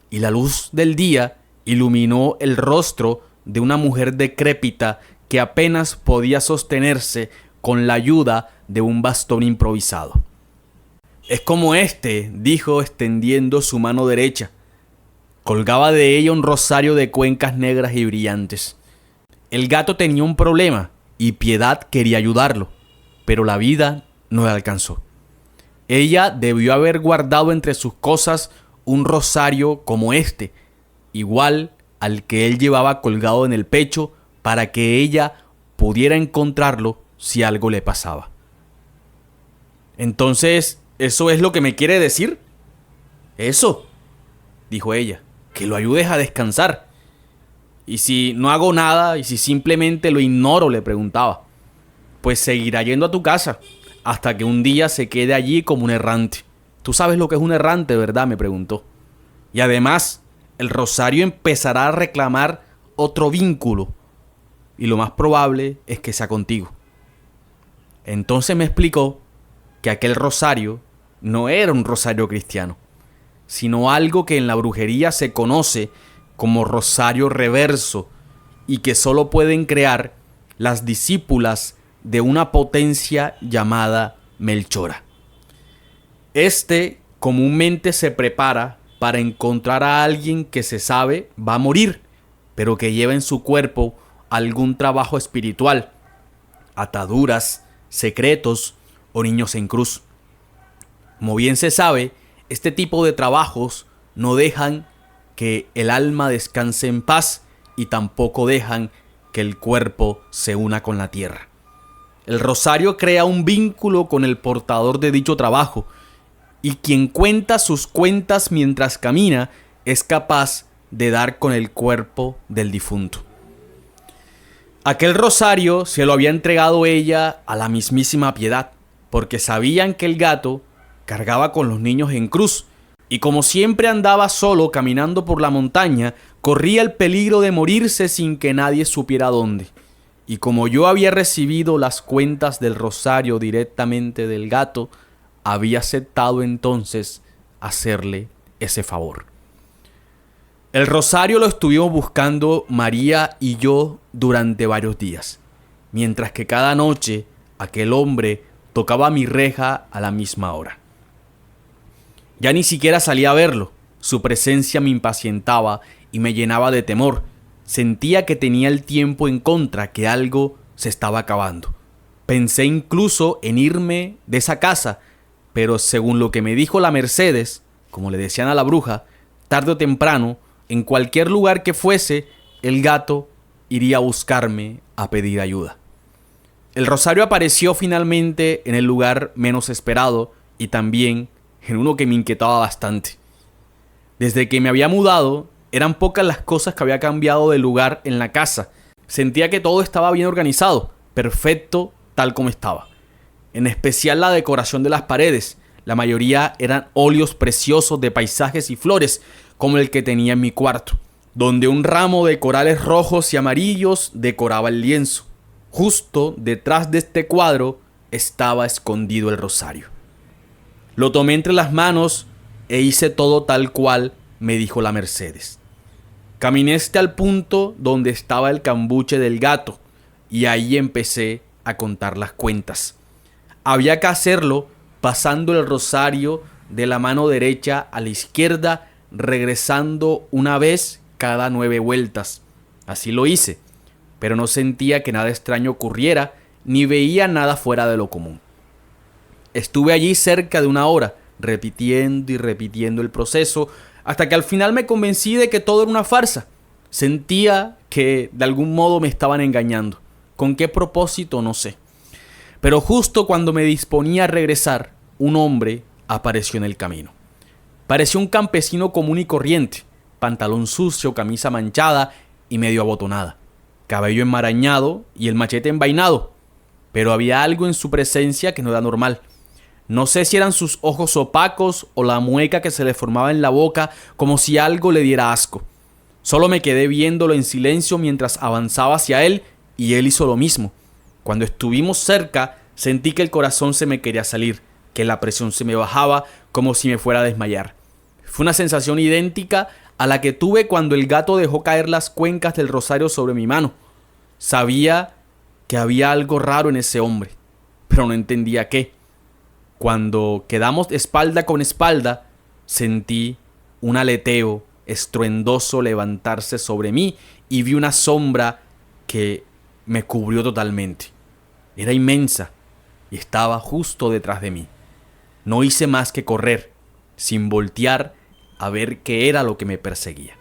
y la luz del día iluminó el rostro de una mujer decrépita que apenas podía sostenerse con la ayuda de un bastón improvisado. «Es como este», dijo extendiendo su mano derecha. Colgaba de ella un rosario de cuencas negras y brillantes. El gato tenía un problema y Piedad quería ayudarlo, pero la vida no le alcanzó. Ella debió haber guardado entre sus cosas un rosario como este, igual al que él llevaba colgado en el pecho para que ella pudiera encontrarlo si algo le pasaba. Entonces, ¿eso es lo que me quiere decir? Eso, dijo ella, que lo ayudes a descansar. ¿Y si no hago nada y si simplemente lo ignoro?, le preguntaba. Pues seguirá yendo a tu casa hasta que un día se quede allí como un errante. Tú sabes lo que es un errante, ¿verdad?, me preguntó. Y además, el rosario empezará a reclamar otro vínculo. Y lo más probable es que sea contigo. Entonces me explicó que aquel rosario no era un rosario cristiano, sino algo que en la brujería se conoce como rosario reverso y que solo pueden crear las discípulas de una potencia llamada Melchora. Este comúnmente se prepara para encontrar a alguien que se sabe va a morir, pero que lleva en su cuerpo algún trabajo espiritual, ataduras, secretos o niños en cruz. Como bien se sabe, este tipo de trabajos no dejan que el alma descanse en paz y tampoco dejan que el cuerpo se una con la tierra. El rosario crea un vínculo con el portador de dicho trabajo y quien cuenta sus cuentas mientras camina es capaz de dar con el cuerpo del difunto. Aquel rosario se lo había entregado ella a la mismísima Piedad, porque sabían que el gato cargaba con los niños en cruz, y como siempre andaba solo caminando por la montaña, corría el peligro de morirse sin que nadie supiera dónde. Y como yo había recibido las cuentas del rosario directamente del gato, había aceptado entonces hacerle ese favor. El rosario lo estuvimos buscando María y yo durante varios días, mientras que cada noche aquel hombre tocaba mi reja a la misma hora. Ya ni siquiera salía a verlo, su presencia me impacientaba y me llenaba de temor. Sentía que tenía el tiempo en contra, que algo se estaba acabando. Pensé incluso en irme de esa casa, pero según lo que me dijo la Mercedes, como le decían a la bruja, tarde o temprano, en cualquier lugar que fuese, el gato iría a buscarme a pedir ayuda. El rosario apareció finalmente en el lugar menos esperado y también en uno que me inquietaba bastante. Desde que me había mudado, eran pocas las cosas que había cambiado de lugar en la casa. Sentía que todo estaba bien organizado, perfecto tal como estaba. En especial la decoración de las paredes. La mayoría eran óleos preciosos de paisajes y flores, como el que tenía en mi cuarto, donde un ramo de corales rojos y amarillos decoraba el lienzo. Justo detrás de este cuadro estaba escondido el rosario. Lo tomé entre las manos e hice todo tal cual me dijo la Mercedes. Caminé hasta el punto donde estaba el cambuche del gato y ahí empecé a contar las cuentas. Había que hacerlo pasando el rosario de la mano derecha a la izquierda, regresando una vez cada 9 vueltas. Así lo hice, pero no sentía que nada extraño ocurriera, ni veía nada fuera de lo común. Estuve allí cerca de 1 hora, repitiendo y repitiendo el proceso, hasta que al final me convencí de que todo era una farsa. Sentía que de algún modo me estaban engañando. ¿Con qué propósito? No sé. Pero justo cuando me disponía a regresar, un hombre apareció en el camino. Parecía un campesino común y corriente, pantalón sucio, camisa manchada y medio abotonada, cabello enmarañado y el machete envainado. Pero había algo en su presencia que no era normal. No sé si eran sus ojos opacos o la mueca que se le formaba en la boca, como si algo le diera asco. Solo me quedé viéndolo en silencio mientras avanzaba hacia él y él hizo lo mismo. Cuando estuvimos cerca, sentí que el corazón se me quería salir, que la presión se me bajaba como si me fuera a desmayar. Fue una sensación idéntica a la que tuve cuando el gato dejó caer las cuencas del rosario sobre mi mano. Sabía que había algo raro en ese hombre, pero no entendía qué. Cuando quedamos espalda con espalda, sentí un aleteo estruendoso levantarse sobre mí y vi una sombra que me cubrió totalmente. Era inmensa y estaba justo detrás de mí. No hice más que correr, sin voltear a ver qué era lo que me perseguía.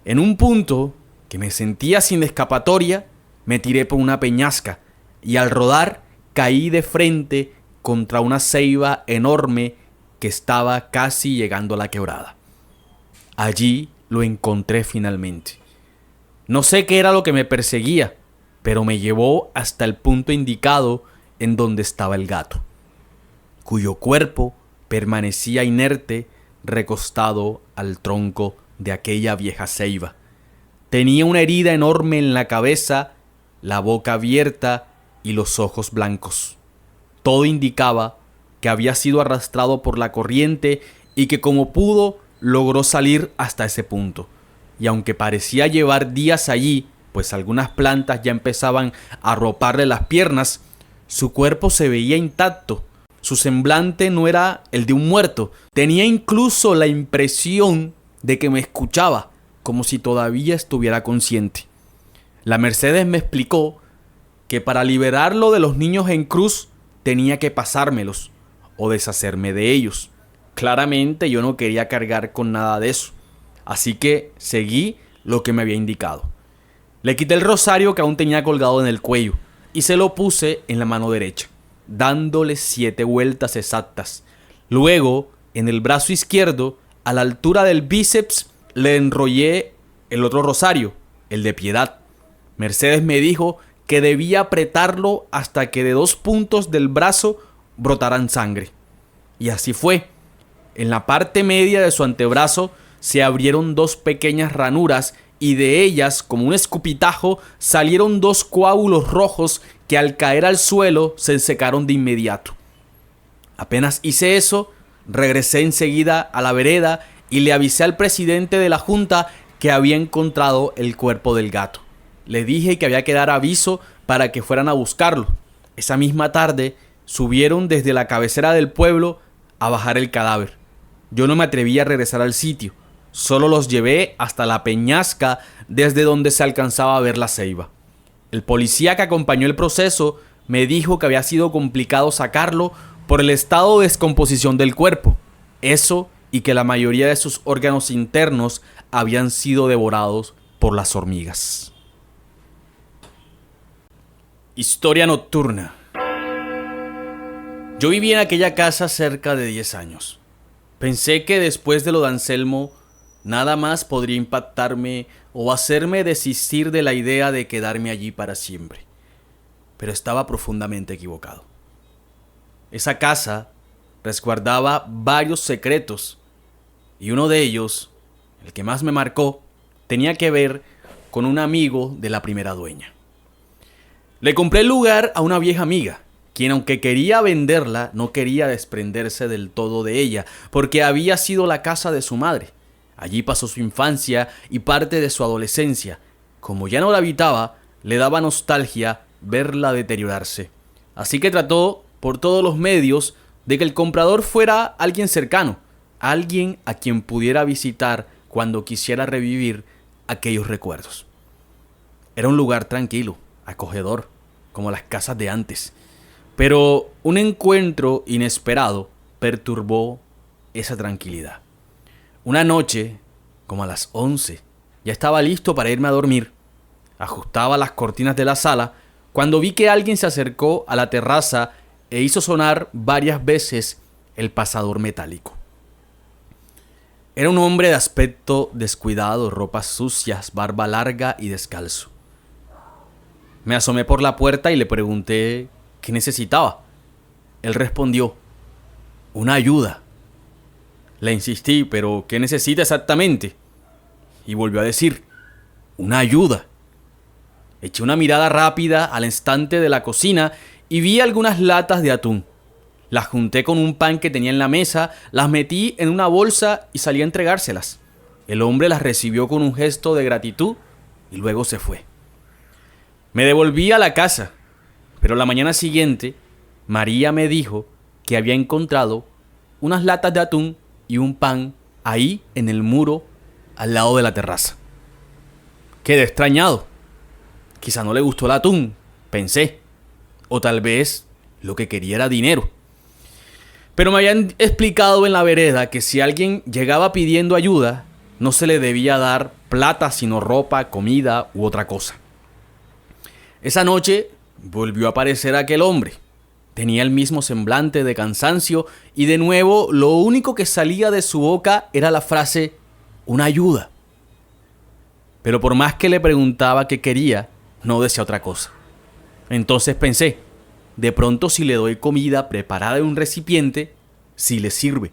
En un punto que me sentía sin escapatoria, me tiré por una peñasca y al rodar caí de frente contra una ceiba enorme que estaba casi llegando a la quebrada. Allí lo encontré finalmente. No sé qué era lo que me perseguía, pero me llevó hasta el punto indicado en donde estaba el gato, cuyo cuerpo permanecía inerte recostado al tronco de aquella vieja ceiba. Tenía una herida enorme en la cabeza, la boca abierta y los ojos blancos. Todo indicaba que había sido arrastrado por la corriente y que como pudo logró salir hasta ese punto. Y aunque parecía llevar días allí, pues algunas plantas ya empezaban a roparle las piernas, su cuerpo se veía intacto. Su semblante no era el de un muerto. Tenía incluso la impresión de que me escuchaba, como si todavía estuviera consciente. La Mercedes me explicó que para liberarlo de los niños en cruz tenía que pasármelos o deshacerme de ellos. Claramente yo no quería cargar con nada de eso, así que seguí lo que me había indicado. Le quité el rosario que aún tenía colgado en el cuello y se lo puse en la mano derecha, dándole 7 vueltas exactas. Luego, en el brazo izquierdo, a la altura del bíceps, le enrollé el otro rosario, el de piedad. Mercedes me dijo que debía apretarlo hasta que de 2 puntos del brazo brotaran sangre. Y así fue. En la parte media de su antebrazo se abrieron 2 pequeñas ranuras y de ellas, como un escupitajo, salieron 2 coágulos rojos que al caer al suelo se secaron de inmediato. Apenas hice eso, regresé enseguida a la vereda y le avisé al presidente de la junta que había encontrado el cuerpo del gato. Le dije que había que dar aviso para que fueran a buscarlo. Esa misma tarde subieron desde la cabecera del pueblo a bajar el cadáver. Yo no me atreví a regresar al sitio. Solo los llevé hasta la peñasca desde donde se alcanzaba a ver la ceiba. El policía que acompañó el proceso me dijo que había sido complicado sacarlo por el estado de descomposición del cuerpo. Eso y que la mayoría de sus órganos internos habían sido devorados por las hormigas. Historia nocturna. Yo viví en aquella casa cerca de 10 años. Pensé que después de lo de Anselmo, nada más podría impactarme o hacerme desistir de la idea de quedarme allí para siempre. Pero estaba profundamente equivocado. Esa casa resguardaba varios secretos y uno de ellos, el que más me marcó, tenía que ver con un amigo de la primera dueña. Le compré el lugar a una vieja amiga, quien aunque quería venderla, no quería desprenderse del todo de ella, porque había sido la casa de su madre. Allí pasó su infancia y parte de su adolescencia. Como ya no la habitaba, le daba nostalgia verla deteriorarse. Así que trató, por todos los medios, de que el comprador fuera alguien cercano, alguien a quien pudiera visitar cuando quisiera revivir aquellos recuerdos. Era un lugar tranquilo, acogedor, como las casas de antes. Pero un encuentro inesperado perturbó esa tranquilidad. Una noche, como a las 11, ya estaba listo para irme a dormir. Ajustaba las cortinas de la sala cuando vi que alguien se acercó a la terraza e hizo sonar varias veces el pasador metálico. Era un hombre de aspecto descuidado, ropas sucias, barba larga y descalzo. Me asomé por la puerta y le pregunté qué necesitaba. Él respondió: una ayuda. Le insistí: ¿pero qué necesita exactamente? Y volvió a decir: una ayuda. Eché una mirada rápida al estante de la cocina y vi algunas latas de atún. Las junté con un pan que tenía en la mesa, las metí en una bolsa y salí a entregárselas. El hombre las recibió con un gesto de gratitud y luego se fue. Me devolví a la casa, pero la mañana siguiente María me dijo que había encontrado unas latas de atún y un pan ahí en el muro al lado de la terraza. Quedé extrañado. Quizá no le gustó el atún, pensé. O tal vez lo que quería era dinero. Pero me habían explicado en la vereda que si alguien llegaba pidiendo ayuda, no se le debía dar plata, sino ropa, comida u otra cosa. Esa noche volvió a aparecer aquel hombre. Tenía el mismo semblante de cansancio y de nuevo lo único que salía de su boca era la frase «una ayuda». Pero por más que le preguntaba qué quería, no decía otra cosa. Entonces pensé, de pronto si le doy comida preparada en un recipiente, sí le sirve.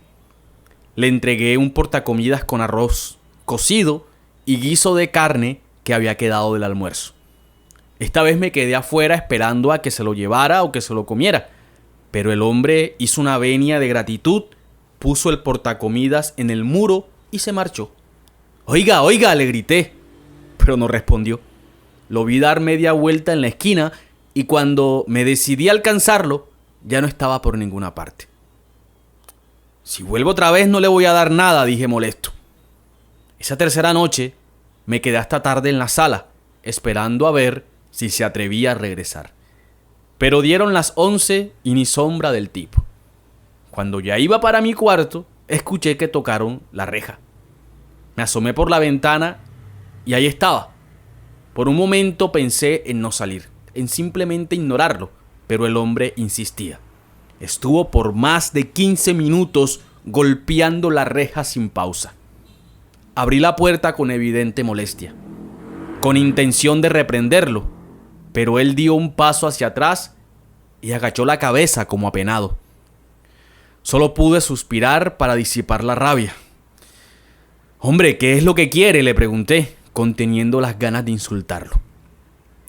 Le entregué un portacomidas con arroz cocido y guiso de carne que había quedado del almuerzo. Esta vez me quedé afuera esperando a que se lo llevara o que se lo comiera, pero el hombre hizo una venia de gratitud, puso el portacomidas en el muro y se marchó. «Oiga, oiga», le grité, pero no respondió. Lo vi dar media vuelta en la esquina y cuando me decidí a alcanzarlo, ya no estaba por ninguna parte. «Si vuelvo otra vez no le voy a dar nada», dije molesto. Esa tercera noche me quedé hasta tarde en la sala, esperando a ver si se atrevía a regresar. Pero dieron las 11 y ni sombra del tipo. Cuando ya iba para mi cuarto, escuché que tocaron la reja. Me asomé por la ventana y ahí estaba. Por un momento pensé en no salir, en simplemente ignorarlo, pero el hombre insistía. Estuvo por más de 15 minutos golpeando la reja sin pausa. Abrí la puerta con evidente molestia, con intención de reprenderlo, pero él dio un paso hacia atrás y agachó la cabeza como apenado. Solo pude suspirar para disipar la rabia. «Hombre, ¿qué es lo que quiere?», le pregunté, conteniendo las ganas de insultarlo.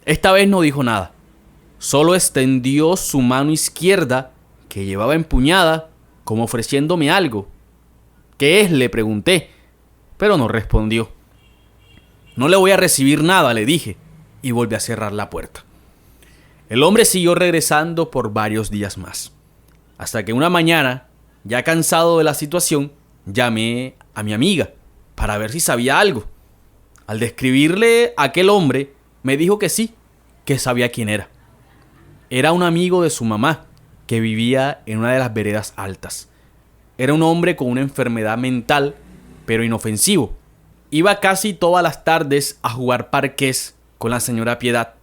Esta vez no dijo nada, solo extendió su mano izquierda, que llevaba empuñada, como ofreciéndome algo. «¿Qué es?», le pregunté, pero no respondió. «No le voy a recibir nada», le dije, y volví a cerrar la puerta. El hombre siguió regresando por varios días más, hasta que una mañana, ya cansado de la situación, llamé a mi amiga para ver si sabía algo. Al describirle a aquel hombre, me dijo que sí, que sabía quién era. Era un amigo de su mamá, que vivía en una de las veredas altas. Era un hombre con una enfermedad mental, pero inofensivo. Iba casi todas las tardes a jugar parqués con la señora Piedad.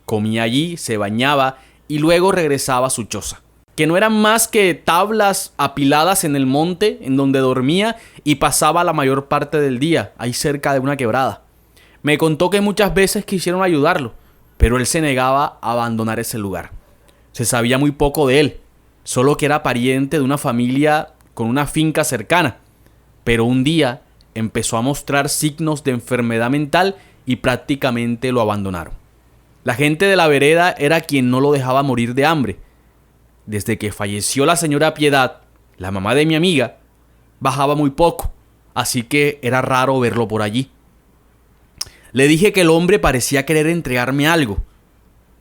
Comía allí, se bañaba y luego regresaba a su choza, que no eran más que tablas apiladas en el monte en donde dormía y pasaba la mayor parte del día, ahí cerca de una quebrada. Me contó que muchas veces quisieron ayudarlo, pero él se negaba a abandonar ese lugar. Se sabía muy poco de él, solo que era pariente de una familia con una finca cercana, pero un día empezó a mostrar signos de enfermedad mental y prácticamente lo abandonaron. La gente de la vereda era quien no lo dejaba morir de hambre. Desde que falleció la señora Piedad, la mamá de mi amiga, bajaba muy poco, así que era raro verlo por allí. Le dije que el hombre parecía querer entregarme algo,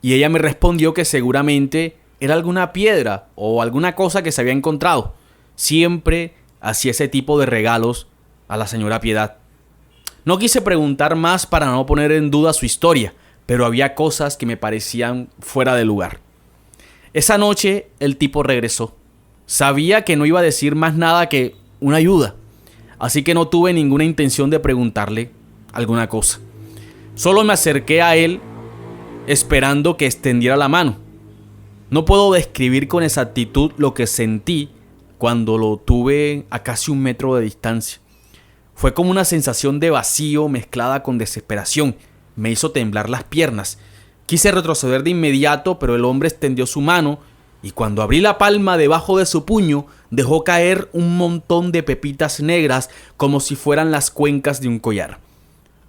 y ella me respondió que seguramente era alguna piedra o alguna cosa que se había encontrado. Siempre hacía ese tipo de regalos a la señora Piedad. No quise preguntar más para no poner en duda su historia, pero había cosas que me parecían fuera de lugar. Esa noche el tipo regresó. Sabía que no iba a decir más nada que una ayuda, así que no tuve ninguna intención de preguntarle alguna cosa. Solo me acerqué a él esperando que extendiera la mano. No puedo describir con exactitud lo que sentí cuando lo tuve a casi 1 metro de distancia. Fue como una sensación de vacío mezclada con desesperación. Me hizo temblar las piernas. Quise retroceder de inmediato, pero el hombre extendió su mano y cuando abrí la palma debajo de su puño, dejó caer un montón de pepitas negras como si fueran las cuencas de un collar.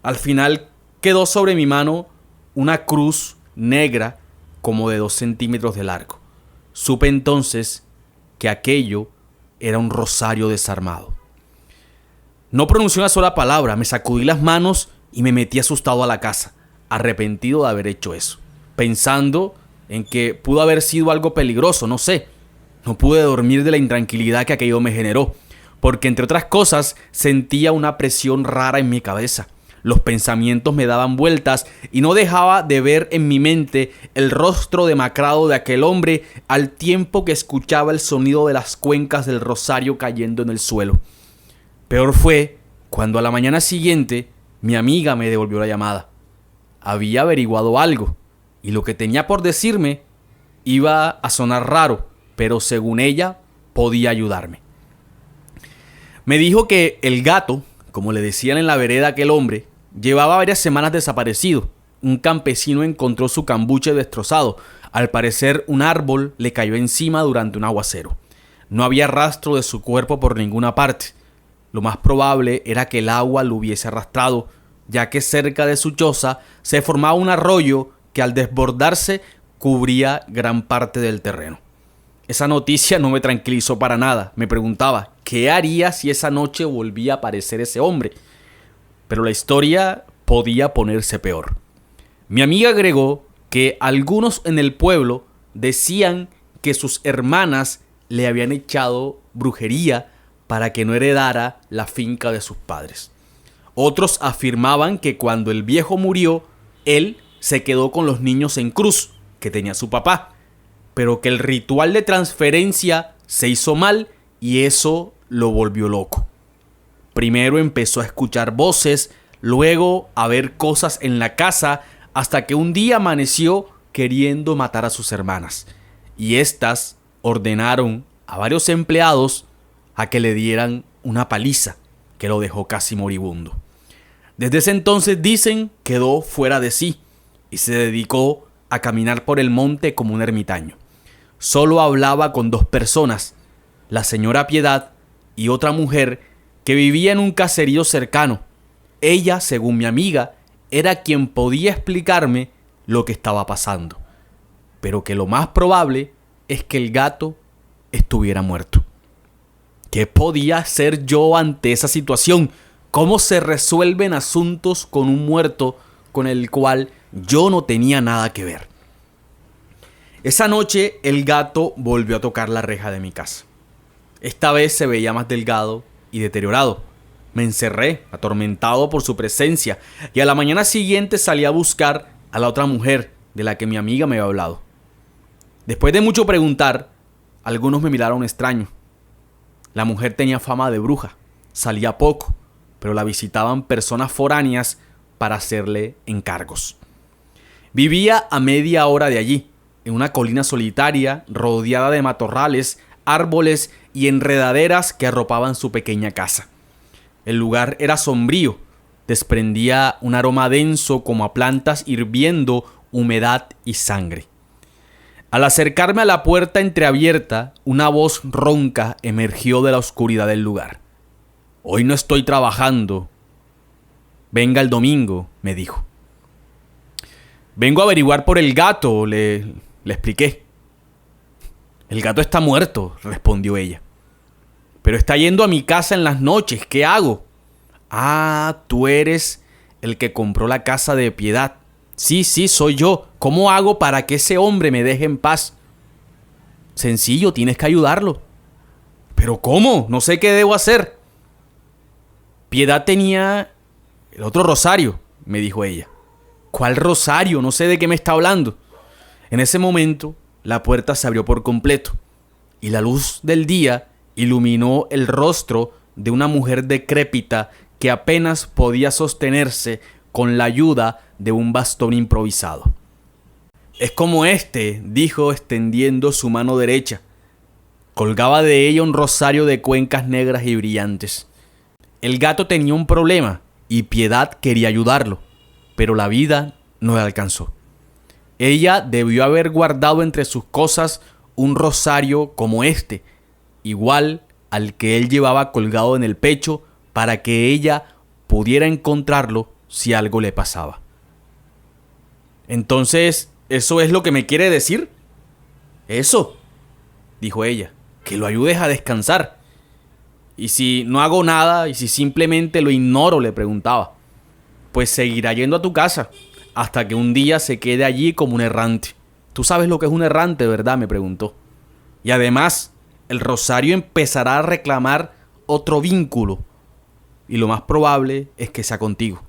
Al final quedó sobre mi mano una cruz negra como de 2 centímetros de largo. Supe entonces que aquello era un rosario desarmado. No pronuncié una sola palabra, me sacudí las manos y me metí asustado a la casa, arrepentido de haber hecho eso, pensando en que pudo haber sido algo peligroso, no sé. No pude dormir de la intranquilidad que aquello me generó, porque entre otras cosas sentía una presión rara en mi cabeza. Los pensamientos me daban vueltas y no dejaba de ver en mi mente el rostro demacrado de aquel hombre al tiempo que escuchaba el sonido de las cuencas del rosario cayendo en el suelo. Peor fue cuando a la mañana siguiente mi amiga me devolvió la llamada. Había averiguado algo y lo que tenía por decirme iba a sonar raro, pero según ella podía ayudarme. Me dijo que el gato, como le decían en la vereda a aquel hombre, llevaba varias semanas desaparecido. Un campesino encontró su cambuche destrozado. Al parecer, un árbol le cayó encima durante un aguacero. No había rastro de su cuerpo por ninguna parte. Lo más probable era que el agua lo hubiese arrastrado, ya que cerca de su choza se formaba un arroyo que al desbordarse cubría gran parte del terreno. Esa noticia no me tranquilizó para nada. Me preguntaba, ¿qué haría si esa noche volvía a aparecer ese hombre? Pero la historia podía ponerse peor. Mi amiga agregó que algunos en el pueblo decían que sus hermanas le habían echado brujería para que no heredara la finca de sus padres. Otros afirmaban que cuando el viejo murió, él se quedó con los niños en cruz que tenía su papá, pero que el ritual de transferencia se hizo mal y eso lo volvió loco. Primero empezó a escuchar voces, luego a ver cosas en la casa, hasta que un día amaneció queriendo matar a sus hermanas. Y éstas ordenaron a varios empleados a que le dieran una paliza que lo dejó casi moribundo. Desde ese entonces, dicen, quedó fuera de sí y se dedicó a caminar por el monte como un ermitaño. Solo hablaba con dos personas, la señora Piedad y otra mujer que vivía en un caserío cercano. Ella, según mi amiga, era quien podía explicarme lo que estaba pasando, pero que lo más probable es que el gato estuviera muerto. ¿Qué podía hacer yo ante esa situación? ¿Cómo se resuelven asuntos con un muerto con el cual yo no tenía nada que ver? Esa noche el gato volvió a tocar la reja de mi casa. Esta vez se veía más delgado y deteriorado. Me encerré, atormentado por su presencia, y a la mañana siguiente salí a buscar a la otra mujer de la que mi amiga me había hablado. Después de mucho preguntar, algunos me miraron extraño. La mujer tenía fama de bruja, salía poco, pero la visitaban personas foráneas para hacerle encargos. Vivía a media hora de allí, en una colina solitaria rodeada de matorrales, árboles y enredaderas que arropaban su pequeña casa. El lugar era sombrío, desprendía un aroma denso como a plantas hirviendo, humedad y sangre. Al acercarme a la puerta entreabierta, una voz ronca emergió de la oscuridad del lugar. «Hoy no estoy trabajando. Venga el domingo», me dijo. «Vengo a averiguar por el gato», le expliqué. «El gato está muerto», respondió ella. «Pero está yendo a mi casa en las noches. ¿Qué hago?» «Ah, tú eres el que compró la casa de Piedad». «Sí, soy yo. ¿Cómo hago para que ese hombre me deje en paz?» «Sencillo, tienes que ayudarlo». «¿Pero cómo? No sé qué debo hacer». «Piedad tenía el otro rosario», me dijo ella. «¿Cuál rosario? No sé de qué me está hablando». En ese momento, la puerta se abrió por completo y la luz del día iluminó el rostro de una mujer decrépita que apenas podía sostenerse con la ayuda de un bastón improvisado. «Es como este», dijo extendiendo su mano derecha. Colgaba de ella un rosario de cuencas negras y brillantes. El gato tenía un problema y Piedad quería ayudarlo, pero la vida no le alcanzó. Ella debió haber guardado entre sus cosas un rosario como este, igual al que él llevaba colgado en el pecho, para que ella pudiera encontrarlo si algo le pasaba. «Entonces, ¿eso es lo que me quiere decir?» «Eso», dijo ella, «que lo ayudes a descansar». «¿Y si no hago nada? ¿Y si simplemente lo ignoro?», le preguntaba. «Pues seguirá yendo a tu casa hasta que un día se quede allí como un errante». «Tú sabes lo que es un errante, ¿verdad?», me preguntó. «Y además, el rosario empezará a reclamar otro vínculo, y lo más probable es que sea contigo».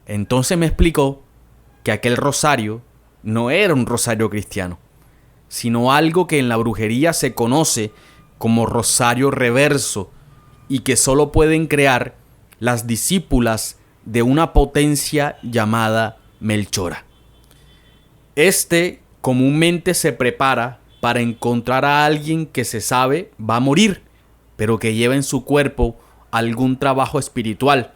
Entonces me explicó que aquel rosario no era un rosario cristiano, sino algo que en la brujería se conoce como rosario reverso y que solo pueden crear las discípulas de una potencia llamada Melchora. Este comúnmente se prepara para encontrar a alguien que se sabe va a morir, pero que lleva en su cuerpo algún trabajo espiritual,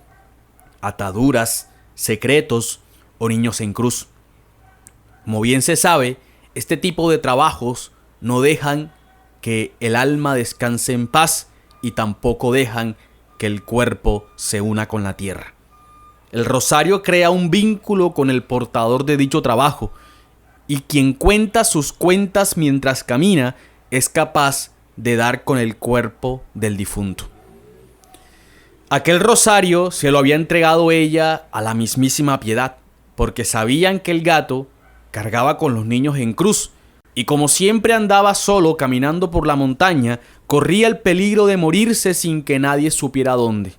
ataduras, secretos o niños en cruz. Como bien se sabe, este tipo de trabajos no dejan que el alma descanse en paz y tampoco dejan que el cuerpo se una con la tierra. El rosario crea un vínculo con el portador de dicho trabajo y quien cuenta sus cuentas mientras camina es capaz de dar con el cuerpo del difunto. Aquel rosario se lo había entregado ella a la mismísima Piedad, porque sabían que el gato cargaba con los niños en cruz y como siempre andaba solo caminando por la montaña, corría el peligro de morirse sin que nadie supiera dónde.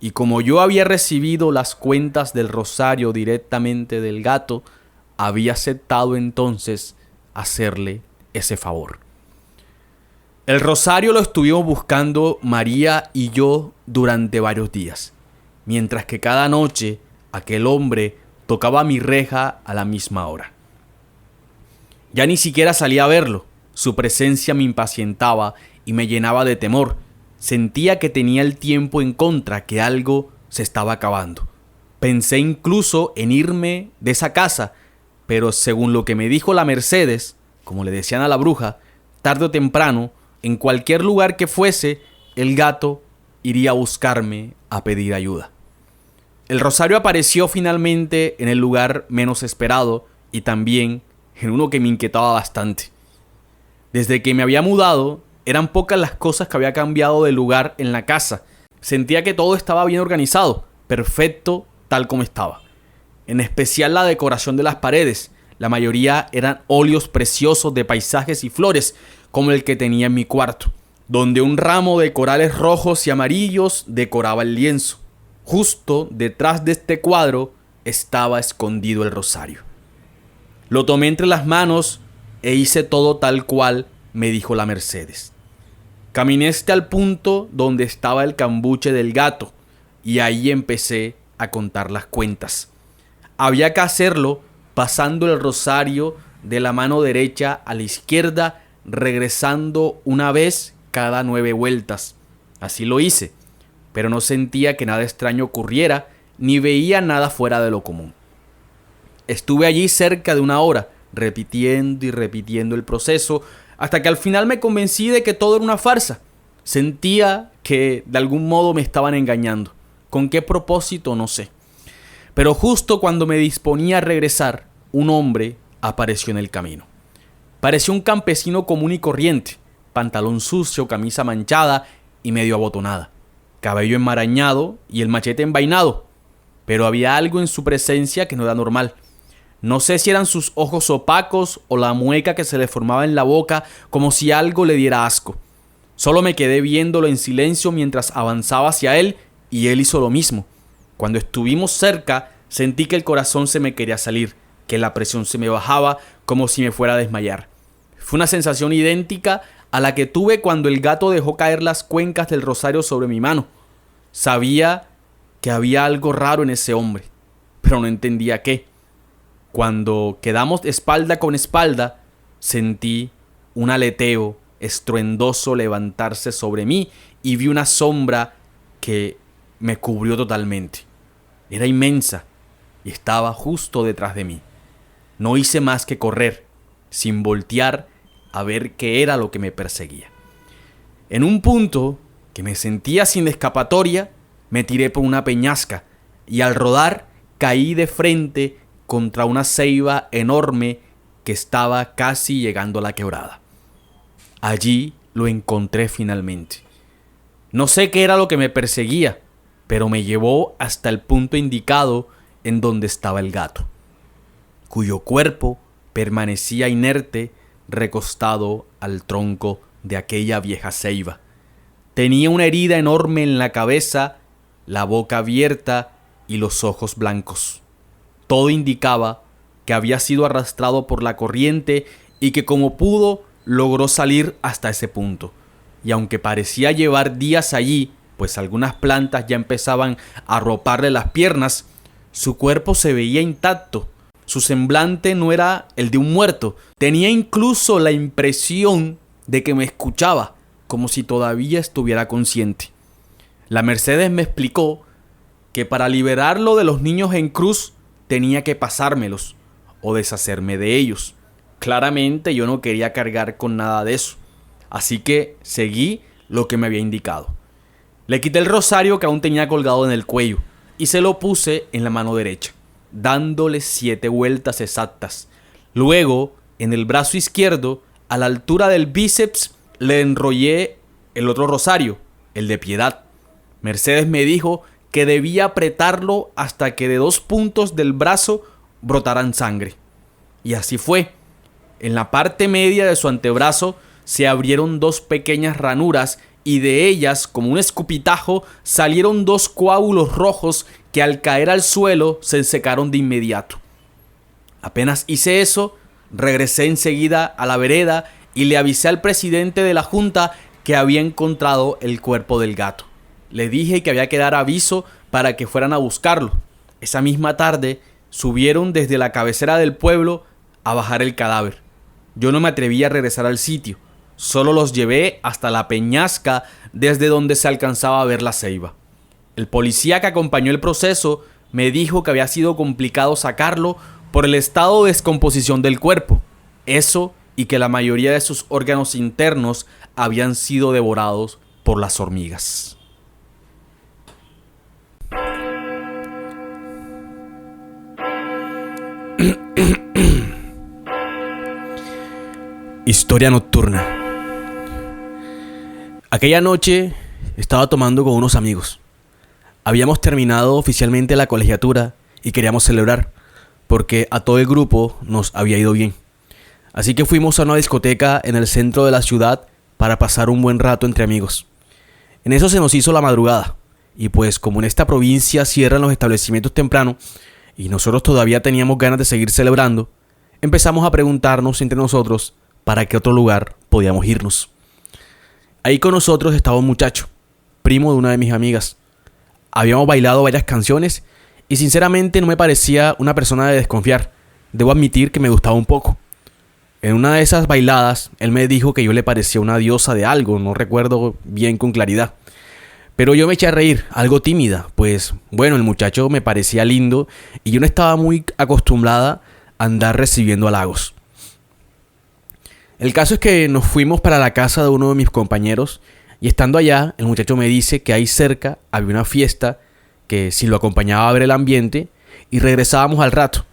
Y como yo había recibido las cuentas del rosario directamente del gato, había aceptado entonces hacerle ese favor. El rosario lo estuvimos buscando María y yo durante varios días, mientras que cada noche aquel hombre tocaba mi reja a la misma hora. Ya ni siquiera salía a verlo, su presencia me impacientaba y me llenaba de temor. Sentía que tenía el tiempo en contra, que algo se estaba acabando. Pensé incluso en irme de esa casa, pero según lo que me dijo la Mercedes, como le decían a la bruja, tarde o temprano, en cualquier lugar que fuese, el gato iría a buscarme a pedir ayuda. El rosario apareció finalmente en el lugar menos esperado y también en uno que me inquietaba bastante. Desde que me había mudado, eran pocas las cosas que había cambiado de lugar en la casa. Sentía que todo estaba bien organizado, perfecto tal como estaba. En especial la decoración de las paredes. La mayoría eran óleos preciosos de paisajes y flores, como el que tenía en mi cuarto, donde un ramo de corales rojos y amarillos decoraba el lienzo. Justo detrás de este cuadro estaba escondido el rosario. Lo tomé entre las manos e hice todo tal cual me dijo la Mercedes. Caminé hasta el punto donde estaba el cambuche del gato y ahí empecé a contar las cuentas. Había que hacerlo pasando el rosario de la mano derecha a la izquierda, regresando una vez cada 9 vueltas. Así lo hice, pero no sentía que nada extraño ocurriera ni veía nada fuera de lo común. Estuve allí cerca de 1 hora, repitiendo y repitiendo el proceso, hasta que al final me convencí de que todo era una farsa. Sentía que de algún modo me estaban engañando. ¿Con qué propósito? No sé. Pero justo cuando me disponía a regresar, un hombre apareció en el camino. Parecía un campesino común y corriente, pantalón sucio, camisa manchada y medio abotonada, cabello enmarañado y el machete envainado. Pero había algo en su presencia que no era normal. No sé si eran sus ojos opacos o la mueca que se le formaba en la boca, como si algo le diera asco. Solo me quedé viéndolo en silencio mientras avanzaba hacia él y él hizo lo mismo. Cuando estuvimos cerca, sentí que el corazón se me quería salir, que la presión se me bajaba como si me fuera a desmayar. Fue una sensación idéntica a la que tuve cuando el gato dejó caer las cuencas del rosario sobre mi mano. Sabía que había algo raro en ese hombre, pero no entendía qué. Cuando quedamos espalda con espalda, sentí un aleteo estruendoso levantarse sobre mí y vi una sombra que me cubrió totalmente. Era inmensa y estaba justo detrás de mí. No hice más que correr, sin voltear a ver qué era lo que me perseguía. En un punto que me sentía sin escapatoria, me tiré por una peñasca y al rodar caí de frente contra una ceiba enorme que estaba casi llegando a la quebrada. Allí lo encontré finalmente. No sé qué era lo que me perseguía, pero me llevó hasta el punto indicado en donde estaba el gato, cuyo cuerpo permanecía inerte recostado al tronco de aquella vieja ceiba. Tenía una herida enorme en la cabeza, la boca abierta y los ojos blancos. Todo indicaba que había sido arrastrado por la corriente y que como pudo logró salir hasta ese punto. Y aunque parecía llevar días allí, pues algunas plantas ya empezaban a arroparle las piernas, su cuerpo se veía intacto. Su semblante no era el de un muerto. Tenía incluso la impresión de que me escuchaba, como si todavía estuviera consciente. La Mercedes me explicó que para liberarlo de los niños en cruz tenía que pasármelos o deshacerme de ellos. Claramente yo no quería cargar con nada de eso, así que seguí lo que me había indicado. Le quité el rosario que aún tenía colgado en el cuello y se lo puse en la mano derecha, dándole 7 vueltas exactas. Luego, en el brazo izquierdo, a la altura del bíceps, le enrollé el otro rosario, el de piedad. Mercedes me dijo que debía apretarlo hasta que de 2 puntos del brazo brotaran sangre. Y así fue. En la parte media de su antebrazo se abrieron 2 pequeñas ranuras y de ellas, como un escupitajo, salieron 2 coágulos rojos que al caer al suelo se secaron de inmediato. Apenas hice eso, regresé enseguida a la vereda y le avisé al presidente de la junta que había encontrado el cuerpo del gato. Le dije que había que dar aviso para que fueran a buscarlo. Esa misma tarde subieron desde la cabecera del pueblo a bajar el cadáver. Yo no me atreví a regresar al sitio. Solo los llevé hasta la peñasca desde donde se alcanzaba a ver la ceiba. El policía que acompañó el proceso me dijo que había sido complicado sacarlo por el estado de descomposición del cuerpo. Eso y que la mayoría de sus órganos internos habían sido devorados por las hormigas. Historia nocturna. Aquella noche estaba tomando con unos amigos. Habíamos terminado oficialmente la colegiatura y queríamos celebrar, porque a todo el grupo nos había ido bien. Así que fuimos a una discoteca en el centro de la ciudad para pasar un buen rato entre amigos. En eso se nos hizo la madrugada, y pues como en esta provincia cierran los establecimientos temprano, y nosotros todavía teníamos ganas de seguir celebrando, empezamos a preguntarnos entre nosotros para qué otro lugar podíamos irnos. Ahí con nosotros estaba un muchacho, primo de una de mis amigas. Habíamos bailado varias canciones y sinceramente no me parecía una persona de desconfiar. Debo admitir que me gustaba un poco. En una de esas bailadas, él me dijo que yo le parecía una diosa de algo, no recuerdo bien con claridad. Pero yo me eché a reír, algo tímida, pues bueno, el muchacho me parecía lindo y yo no estaba muy acostumbrada a andar recibiendo halagos. El caso es que nos fuimos para la casa de uno de mis compañeros y estando allá, el muchacho me dice que ahí cerca había una fiesta que si lo acompañaba a ver el ambiente y regresábamos al rato.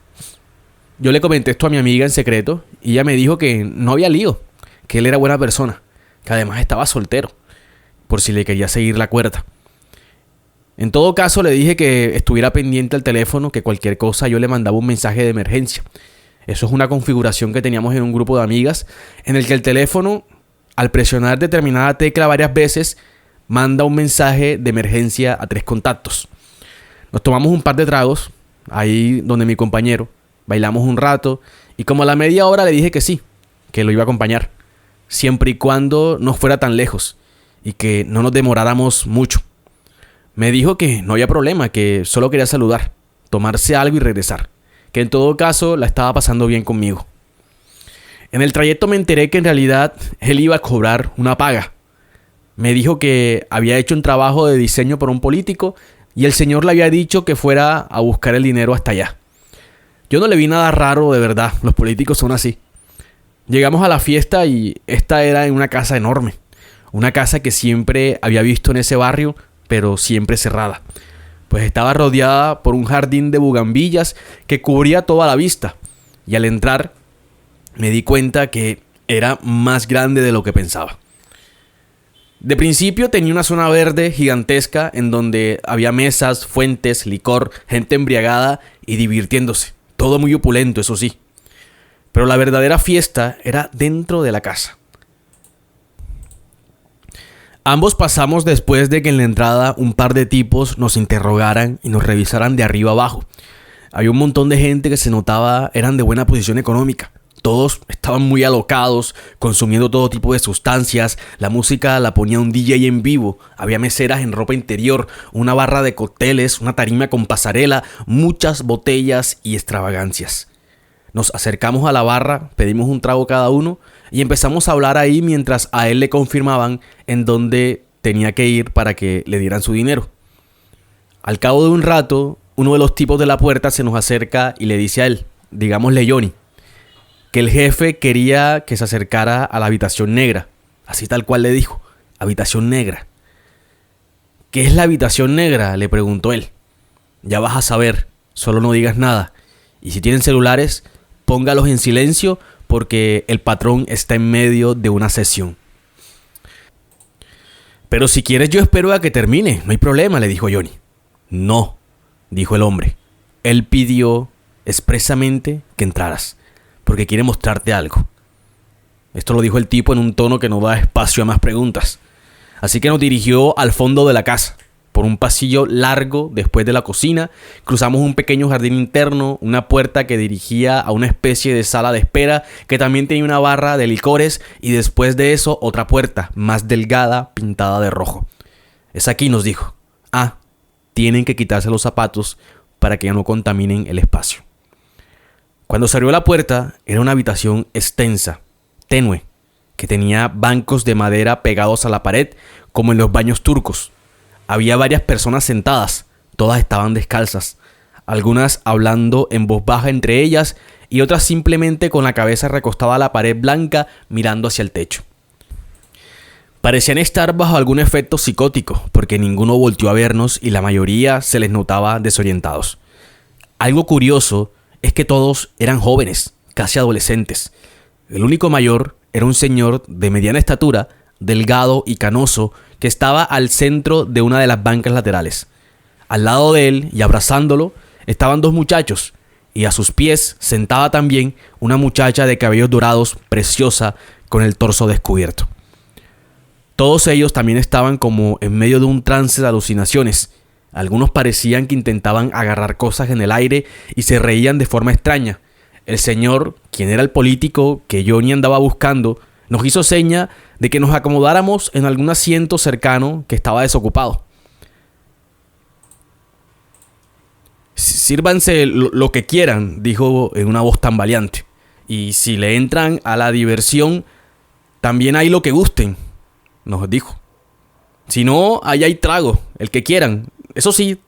Yo le comenté esto a mi amiga en secreto y ella me dijo que no había lío, que él era buena persona, que además estaba soltero, por si le quería seguir la cuerda. En todo caso le dije que estuviera pendiente al teléfono, que cualquier cosa yo le mandaba un mensaje de emergencia. Eso es una configuración que teníamos en un grupo de amigas en el que el teléfono, al presionar determinada tecla varias veces, manda un mensaje de emergencia a 3 contactos. Nos tomamos un par de tragos, ahí donde mi compañero, bailamos un rato y como a la media hora le dije que sí, que lo iba a acompañar, siempre y cuando no fuera tan lejos y que no nos demoráramos mucho. Me dijo que no había problema, que solo quería saludar, tomarse algo y regresar, que en todo caso la estaba pasando bien conmigo. En el trayecto me enteré que en realidad él iba a cobrar una paga. Me dijo que había hecho un trabajo de diseño por un político y el señor le había dicho que fuera a buscar el dinero hasta allá. Yo no le vi nada raro, de verdad, los políticos son así. Llegamos a la fiesta y esta era en una casa enorme. Una casa que siempre había visto en ese barrio, pero siempre cerrada. Pues estaba rodeada por un jardín de bugambillas que cubría toda la vista. Y al entrar me di cuenta que era más grande de lo que pensaba. De principio tenía una zona verde gigantesca en donde había mesas, fuentes, licor, gente embriagada y divirtiéndose. Todo muy opulento, eso sí. Pero la verdadera fiesta era dentro de la casa. Ambos pasamos después de que en la entrada un par de tipos nos interrogaran y nos revisaran de arriba abajo. Había un montón de gente que se notaba eran de buena posición económica. Todos estaban muy alocados, consumiendo todo tipo de sustancias. La música la ponía un DJ en vivo. Había meseras en ropa interior, una barra de cócteles, una tarima con pasarela, muchas botellas y extravagancias. Nos acercamos a la barra, pedimos un trago cada uno y empezamos a hablar ahí mientras a él le confirmaban en dónde tenía que ir para que le dieran su dinero. Al cabo de un rato, uno de los tipos de la puerta se nos acerca y le dice a él, digámosle Johnny, que el jefe quería que se acercara a la habitación negra. Así tal cual le dijo, habitación negra. ¿Qué es la habitación negra?, le preguntó él. Ya vas a saber, solo no digas nada. Y si tienen celulares, póngalos en silencio porque el patrón está en medio de una sesión. Pero si quieres yo espero a que termine, no hay problema, le dijo Johnny. No, dijo el hombre. Él pidió expresamente que entraras, porque quiere mostrarte algo. Esto lo dijo el tipo en un tono que no da espacio a más preguntas. Así que nos dirigió al fondo de la casa, por un pasillo largo después de la cocina. Cruzamos un pequeño jardín interno, una puerta que dirigía a una especie de sala de espera que también tenía una barra de licores y después de eso otra puerta más delgada pintada de rojo. Es aquí, nos dijo. Tienen que quitarse los zapatos para que ya no contaminen el espacio. Cuando se abrió la puerta, era una habitación extensa, tenue, que tenía bancos de madera pegados a la pared, como en los baños turcos. Había varias personas sentadas, todas estaban descalzas, algunas hablando en voz baja entre ellas y otras simplemente con la cabeza recostada a la pared blanca mirando hacia el techo. Parecían estar bajo algún efecto psicótico, porque ninguno volteó a vernos y la mayoría se les notaba desorientados. Algo curioso es que todos eran jóvenes, casi adolescentes. El único mayor era un señor de mediana estatura, delgado y canoso, que estaba al centro de una de las bancas laterales. Al lado de él y abrazándolo estaban dos muchachos, y a sus pies sentada también una muchacha de cabellos dorados, preciosa, con el torso descubierto. Todos ellos también estaban como en medio de un trance de alucinaciones. Algunos parecían que intentaban agarrar cosas en el aire y se reían de forma extraña. El señor, quien era el político que Johnny andaba buscando, nos hizo seña de que nos acomodáramos en algún asiento cercano que estaba desocupado. Sírvanse lo que quieran, dijo en una voz tambaleante. Y si le entran a la diversión, también hay lo que gusten, nos dijo. Si no, ahí hay trago, el que quieran. Eso sí,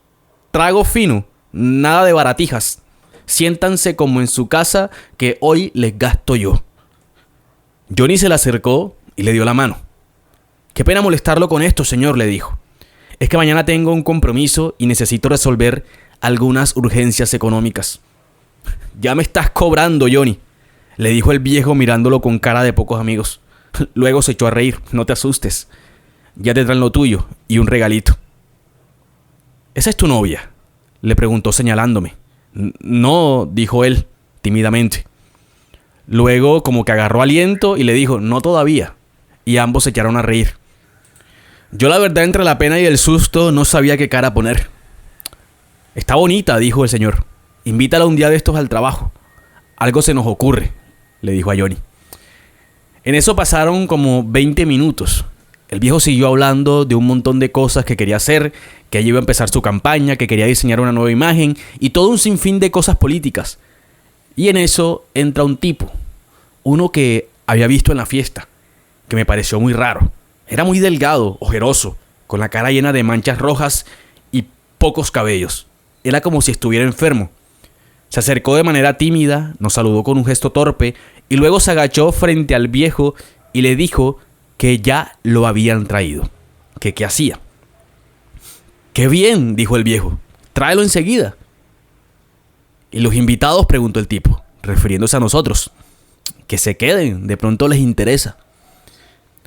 trago fino, nada de baratijas. Siéntanse como en su casa, que hoy les gasto yo. Johnny se le acercó y le dio la mano. Qué pena molestarlo con esto, señor, le dijo. Es que mañana tengo un compromiso y necesito resolver algunas urgencias económicas. Ya me estás cobrando, Johnny, le dijo el viejo mirándolo con cara de pocos amigos. Luego se echó a reír. No te asustes. Ya te traen lo tuyo y un regalito. ¿Esa es tu novia?, le preguntó señalándome. No, dijo él, tímidamente. Luego como que agarró aliento y le dijo, no todavía. Y ambos se echaron a reír. Yo la verdad entre la pena y el susto no sabía qué cara poner. Está bonita, dijo el señor. Invítala un día de estos al trabajo. Algo se nos ocurre, le dijo a Johnny. En eso pasaron como 20 minutos. El viejo siguió hablando de un montón de cosas que quería hacer, que ella iba a empezar su campaña, que quería diseñar una nueva imagen y todo un sinfín de cosas políticas. Y en eso entra un tipo, uno que había visto en la fiesta, que me pareció muy raro. Era muy delgado, ojeroso, con la cara llena de manchas rojas y pocos cabellos. Era como si estuviera enfermo. Se acercó de manera tímida, nos saludó con un gesto torpe y luego se agachó frente al viejo y le dijo que ya lo habían traído. ¿Qué hacía? ¡Qué bien!, dijo el viejo. Tráelo enseguida. ¿Y los invitados?, preguntó el tipo, refiriéndose a nosotros. Que se queden, de pronto les interesa.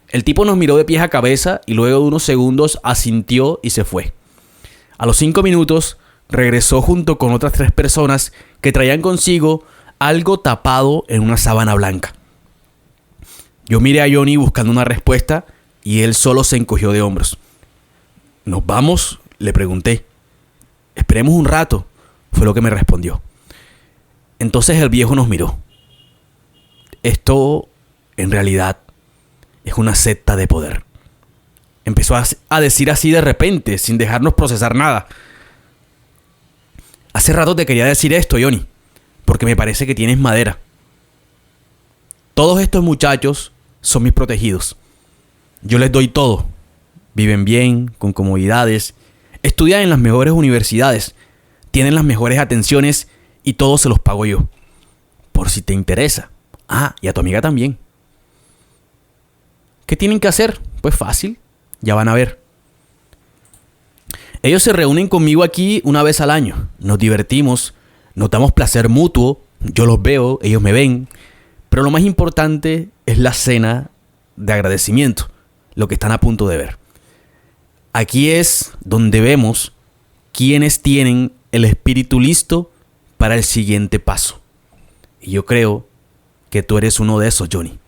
El tipo nos miró de pies a cabeza y luego de unos segundos asintió y se fue. A los 5 minutos regresó junto con otras 3 personas que traían consigo algo tapado en una sábana blanca. Yo miré a Johnny buscando una respuesta y él solo se encogió de hombros. ¿Nos vamos?, le pregunté. Esperemos un rato, fue lo que me respondió. Entonces el viejo nos miró. Esto, en realidad, es una secta de poder. Empezó a decir así de repente, sin dejarnos procesar nada. Hace rato te quería decir esto, Johnny, porque me parece que tienes madera. Todos estos muchachos son mis protegidos. Yo les doy todo. Viven bien, con comodidades, estudian en las mejores universidades, tienen las mejores atenciones y todo se los pago yo. Por si te interesa. Ah, y a tu amiga también. ¿Qué tienen que hacer? Pues fácil, ya van a ver. Ellos se reúnen conmigo aquí una vez al año. Nos divertimos, nos damos placer mutuo. Yo los veo, ellos me ven. Pero lo más importante es la cena de agradecimiento, lo que están a punto de ver. Aquí es donde vemos quiénes tienen el espíritu listo para el siguiente paso. Y yo creo que tú eres uno de esos, Johnny.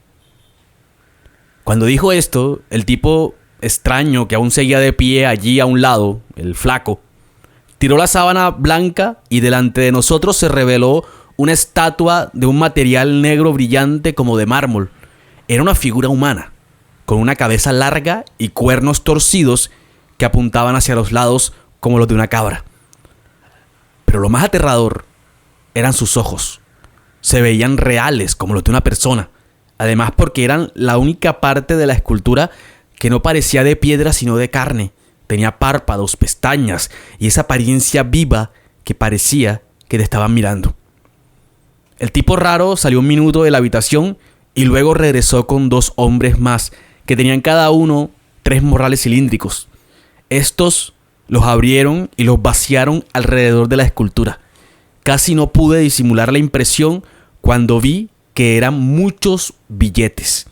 Cuando dijo esto, el tipo extraño que aún seguía de pie allí a un lado, el flaco, tiró la sábana blanca y delante de nosotros se reveló una estatua de un material negro brillante como de mármol. Era una figura humana, con una cabeza larga y cuernos torcidos que apuntaban hacia los lados como los de una cabra. Pero lo más aterrador eran sus ojos. Se veían reales como los de una persona. Además porque eran la única parte de la escultura que no parecía de piedra sino de carne. Tenía párpados, pestañas y esa apariencia viva que parecía que te estaban mirando. El tipo raro salió un minuto de la habitación y luego regresó con 2 hombres más que tenían cada uno 3 morrales cilíndricos. Estos los abrieron y los vaciaron alrededor de la escultura. Casi no pude disimular la impresión cuando vi que eran muchos billetes,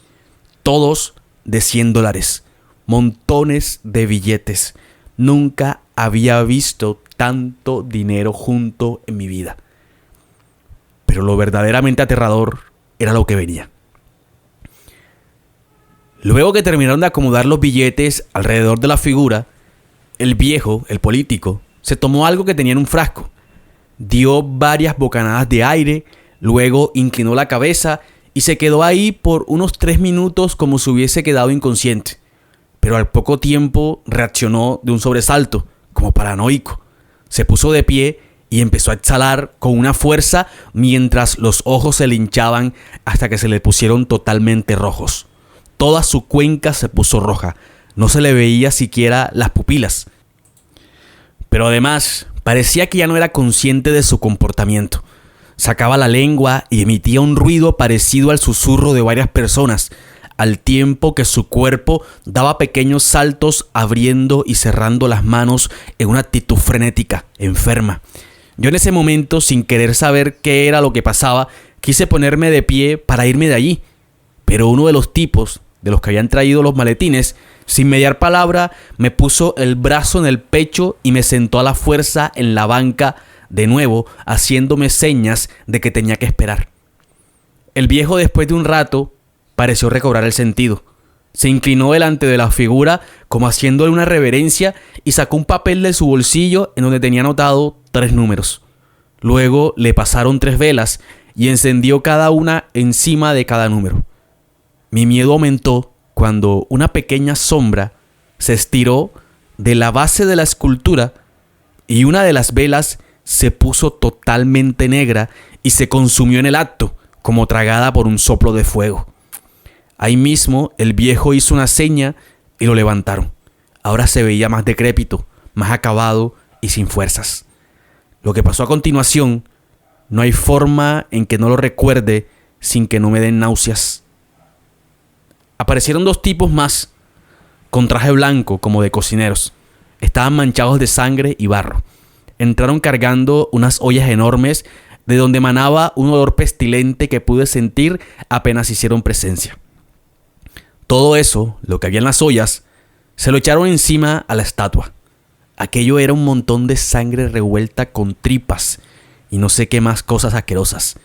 todos de $100, montones de billetes. Nunca había visto tanto dinero junto en mi vida. Pero lo verdaderamente aterrador era lo que venía. Luego que terminaron de acomodar los billetes alrededor de la figura, el viejo, el político, se tomó algo que tenía en un frasco, dio varias bocanadas de aire, luego inclinó la cabeza y se quedó ahí por unos 3 minutos como si hubiese quedado inconsciente. Pero al poco tiempo reaccionó de un sobresalto, como paranoico. Se puso de pie y empezó a exhalar con una fuerza mientras los ojos se le hinchaban hasta que se le pusieron totalmente rojos. Toda su cuenca se puso roja. No se le veía siquiera las pupilas. Pero además, parecía que ya no era consciente de su comportamiento. Sacaba la lengua y emitía un ruido parecido al susurro de varias personas, al tiempo que su cuerpo daba pequeños saltos abriendo y cerrando las manos en una actitud frenética, enferma. Yo en ese momento, sin querer saber qué era lo que pasaba, quise ponerme de pie para irme de allí. Pero uno de los tipos, de los que habían traído los maletines, sin mediar palabra, me puso el brazo en el pecho y me sentó a la fuerza en la banca de nuevo, haciéndome señas de que tenía que esperar. El viejo, después de un rato, pareció recobrar el sentido. Se inclinó delante de la figura como haciéndole una reverencia y sacó un papel de su bolsillo en donde tenía anotado 3 números. Luego le pasaron 3 velas y encendió cada una encima de cada número. Mi miedo aumentó cuando una pequeña sombra se estiró de la base de la escultura y una de las velas se puso totalmente negra y se consumió en el acto, como tragada por un soplo de fuego. Ahí mismo el viejo hizo una seña y lo levantaron. Ahora se veía más decrépito, más acabado y sin fuerzas. Lo que pasó a continuación, no hay forma en que no lo recuerde sin que no me den náuseas. Aparecieron 2 tipos más, con traje blanco como de cocineros. Estaban manchados de sangre y barro. Entraron cargando unas ollas enormes de donde emanaba un olor pestilente que pude sentir apenas hicieron presencia. Todo eso, lo que había en las ollas, se lo echaron encima a la estatua. Aquello era un montón de sangre revuelta con tripas y no sé qué más cosas asquerosas.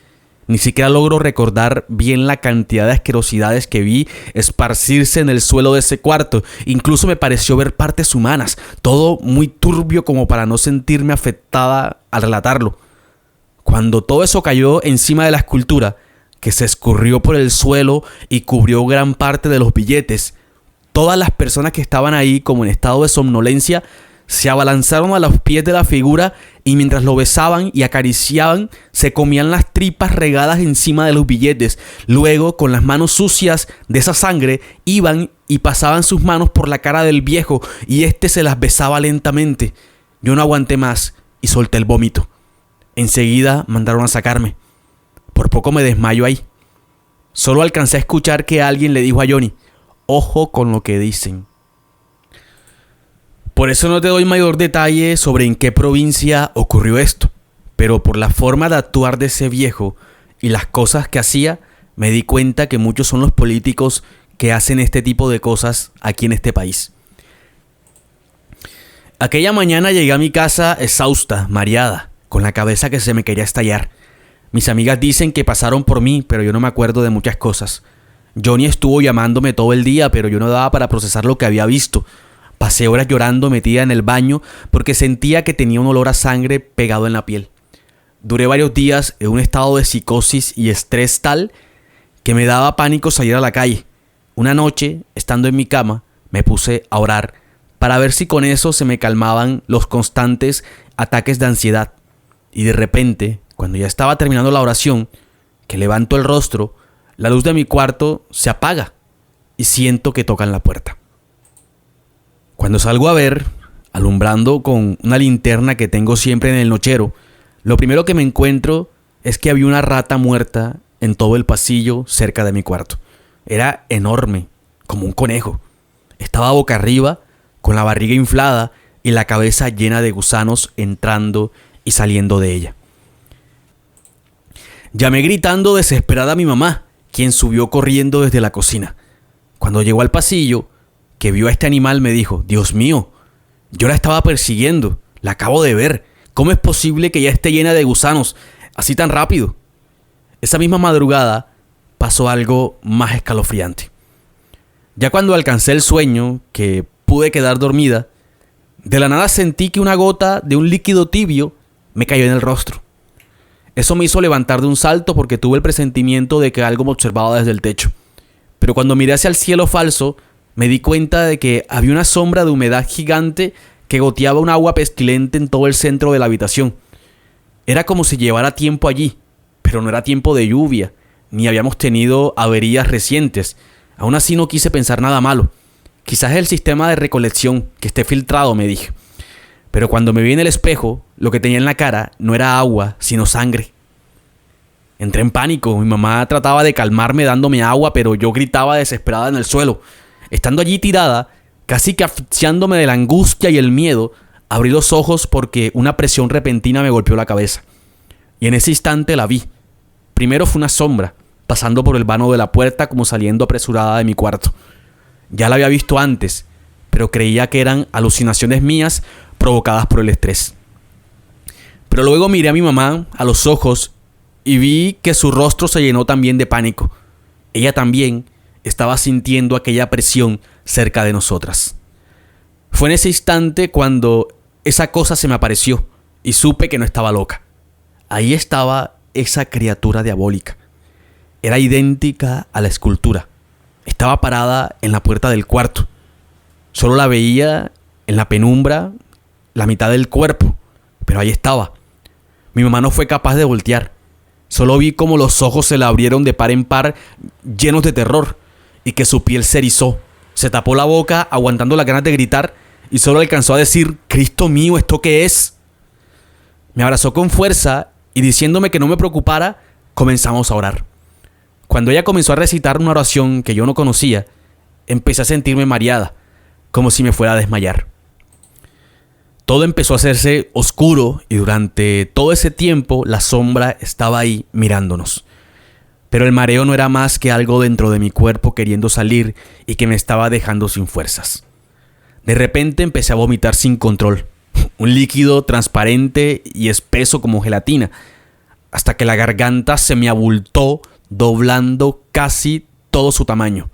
Ni siquiera logro recordar bien la cantidad de asquerosidades que vi esparcirse en el suelo de ese cuarto. Incluso me pareció ver partes humanas. Todo muy turbio como para no sentirme afectada al relatarlo. Cuando todo eso cayó encima de la escultura, que se escurrió por el suelo y cubrió gran parte de los billetes, todas las personas que estaban ahí, como en estado de somnolencia, se abalanzaron a los pies de la figura y mientras lo besaban y acariciaban, se comían las tripas regadas encima de los billetes. Luego, con las manos sucias de esa sangre, iban y pasaban sus manos por la cara del viejo y éste se las besaba lentamente. Yo no aguanté más y solté el vómito. Enseguida mandaron a sacarme. Por poco me desmayo ahí. Solo alcancé a escuchar que alguien le dijo a Johnny: ojo con lo que dicen. Por eso no te doy mayor detalle sobre en qué provincia ocurrió esto, pero por la forma de actuar de ese viejo y las cosas que hacía, me di cuenta que muchos son los políticos que hacen este tipo de cosas aquí en este país. Aquella mañana llegué a mi casa exhausta, mareada, con la cabeza que se me quería estallar. Mis amigas dicen que pasaron por mí, pero yo no me acuerdo de muchas cosas. Johnny estuvo llamándome todo el día, pero yo no daba para procesar lo que había visto. Pasé horas llorando metida en el baño porque sentía que tenía un olor a sangre pegado en la piel. Duré varios días en un estado de psicosis y estrés tal que me daba pánico salir a la calle. Una noche, estando en mi cama, me puse a orar para ver si con eso se me calmaban los constantes ataques de ansiedad. Y de repente, cuando ya estaba terminando la oración, que levanto el rostro, la luz de mi cuarto se apaga y siento que tocan la puerta. Cuando salgo a ver, alumbrando con una linterna que tengo siempre en el nochero, lo primero que me encuentro es que había una rata muerta en todo el pasillo cerca de mi cuarto. Era enorme, como un conejo. Estaba boca arriba, con la barriga inflada y la cabeza llena de gusanos entrando y saliendo de ella. Llamé gritando desesperada a mi mamá, quien subió corriendo desde la cocina. Cuando llegó al pasillo, que vio a este animal, me dijo: Dios mío, yo la estaba persiguiendo, la acabo de ver. ¿Cómo es posible que ya esté llena de gusanos así tan rápido? Esa misma madrugada pasó algo más escalofriante. Ya cuando alcancé el sueño, que pude quedar dormida, de la nada sentí que una gota de un líquido tibio me cayó en el rostro. Eso me hizo levantar de un salto porque tuve el presentimiento de que algo me observaba desde el techo. Pero cuando miré hacia el cielo falso, me di cuenta de que había una sombra de humedad gigante que goteaba un agua pestilente en todo el centro de la habitación. Era como si llevara tiempo allí, pero no era tiempo de lluvia, ni habíamos tenido averías recientes. Aún así no quise pensar nada malo. Quizás es el sistema de recolección que esté filtrado, me dije. Pero cuando me vi en el espejo, lo que tenía en la cara no era agua, sino sangre. Entré en pánico. Mi mamá trataba de calmarme dándome agua, pero yo gritaba desesperada en el suelo. Estando allí tirada, casi que asfixiándome de la angustia y el miedo, abrí los ojos porque una presión repentina me golpeó la cabeza. Y en ese instante la vi. Primero fue una sombra, pasando por el vano de la puerta como saliendo apresurada de mi cuarto. Ya la había visto antes, pero creía que eran alucinaciones mías provocadas por el estrés. Pero luego miré a mi mamá a los ojos y vi que su rostro se llenó también de pánico. Ella también estaba sintiendo aquella presión cerca de nosotras. Fue en ese instante cuando esa cosa se me apareció y supe que no estaba loca. Ahí estaba esa criatura diabólica. Era idéntica a la escultura. Estaba parada en la puerta del cuarto. Solo la veía en la penumbra, la mitad del cuerpo, pero ahí estaba. Mi mamá no fue capaz de voltear. Solo vi cómo los ojos se le abrieron de par en par, llenos de terror, y que su piel se erizó. Se tapó la boca, aguantando las ganas de gritar, y solo alcanzó a decir: «Cristo mío, ¿esto qué es?». Me abrazó con fuerza y diciéndome que no me preocupara, comenzamos a orar. Cuando ella comenzó a recitar una oración que yo no conocía, empecé a sentirme mareada, como si me fuera a desmayar. Todo empezó a hacerse oscuro y durante todo ese tiempo la sombra estaba ahí mirándonos. Pero el mareo no era más que algo dentro de mi cuerpo queriendo salir y que me estaba dejando sin fuerzas. De repente empecé a vomitar sin control, un líquido transparente y espeso como gelatina, hasta que la garganta se me abultó, doblando casi todo su tamaño.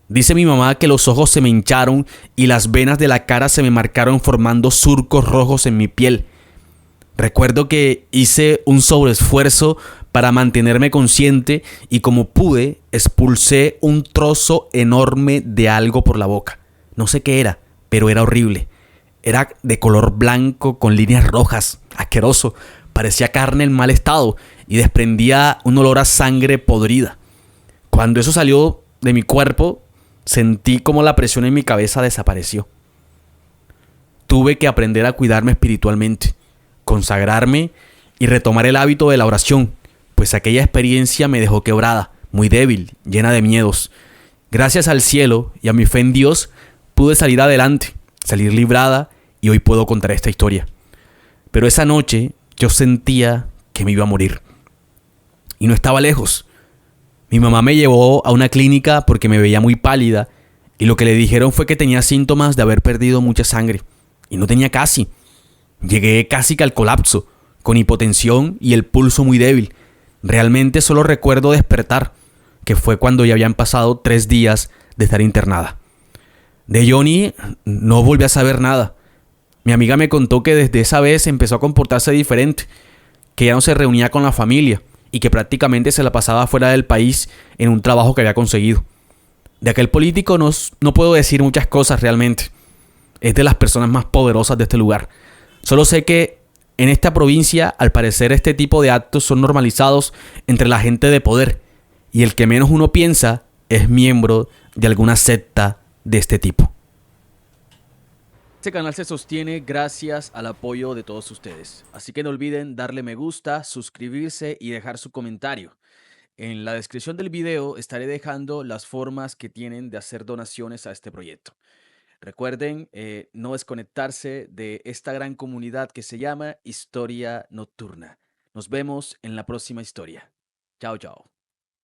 Dice mi mamá que los ojos se me hincharon y las venas de la cara se me marcaron formando surcos rojos en mi piel. Recuerdo que hice un sobreesfuerzo para mantenerme consciente y como pude, expulsé un trozo enorme de algo por la boca. No sé qué era, pero era horrible. Era de color blanco con líneas rojas, asqueroso. Parecía carne en mal estado y desprendía un olor a sangre podrida. Cuando eso salió de mi cuerpo, sentí como la presión en mi cabeza desapareció. Tuve que aprender a cuidarme espiritualmente, consagrarme y retomar el hábito de la oración, pues aquella experiencia me dejó quebrada, muy débil, llena de miedos. Gracias al cielo y a mi fe en Dios, pude salir adelante, salir librada y hoy puedo contar esta historia. Pero esa noche yo sentía que me iba a morir. Y no estaba lejos. Mi mamá me llevó a una clínica porque me veía muy pálida y lo que le dijeron fue que tenía síntomas de haber perdido mucha sangre. Y no tenía casi. Llegué casi que al colapso, con hipotensión y el pulso muy débil. Realmente solo recuerdo despertar, que fue cuando ya habían pasado 3 días de estar internada. De Johnny no volví a saber nada. Mi amiga me contó que desde esa vez empezó a comportarse diferente, que ya no se reunía con la familia y que prácticamente se la pasaba fuera del país en un trabajo que había conseguido. De aquel político no puedo decir muchas cosas realmente. Es de las personas más poderosas de este lugar. Solo sé que en esta provincia, al parecer, este tipo de actos son normalizados entre la gente de poder y el que menos uno piensa es miembro de alguna secta de este tipo. Este canal se sostiene gracias al apoyo de todos ustedes, así que no olviden darle me gusta, suscribirse y dejar su comentario. En la descripción del video estaré dejando las formas que tienen de hacer donaciones a este proyecto. Recuerden no desconectarse de esta gran comunidad que se llama Historia Nocturna. Nos vemos en la próxima historia. Chao, chao.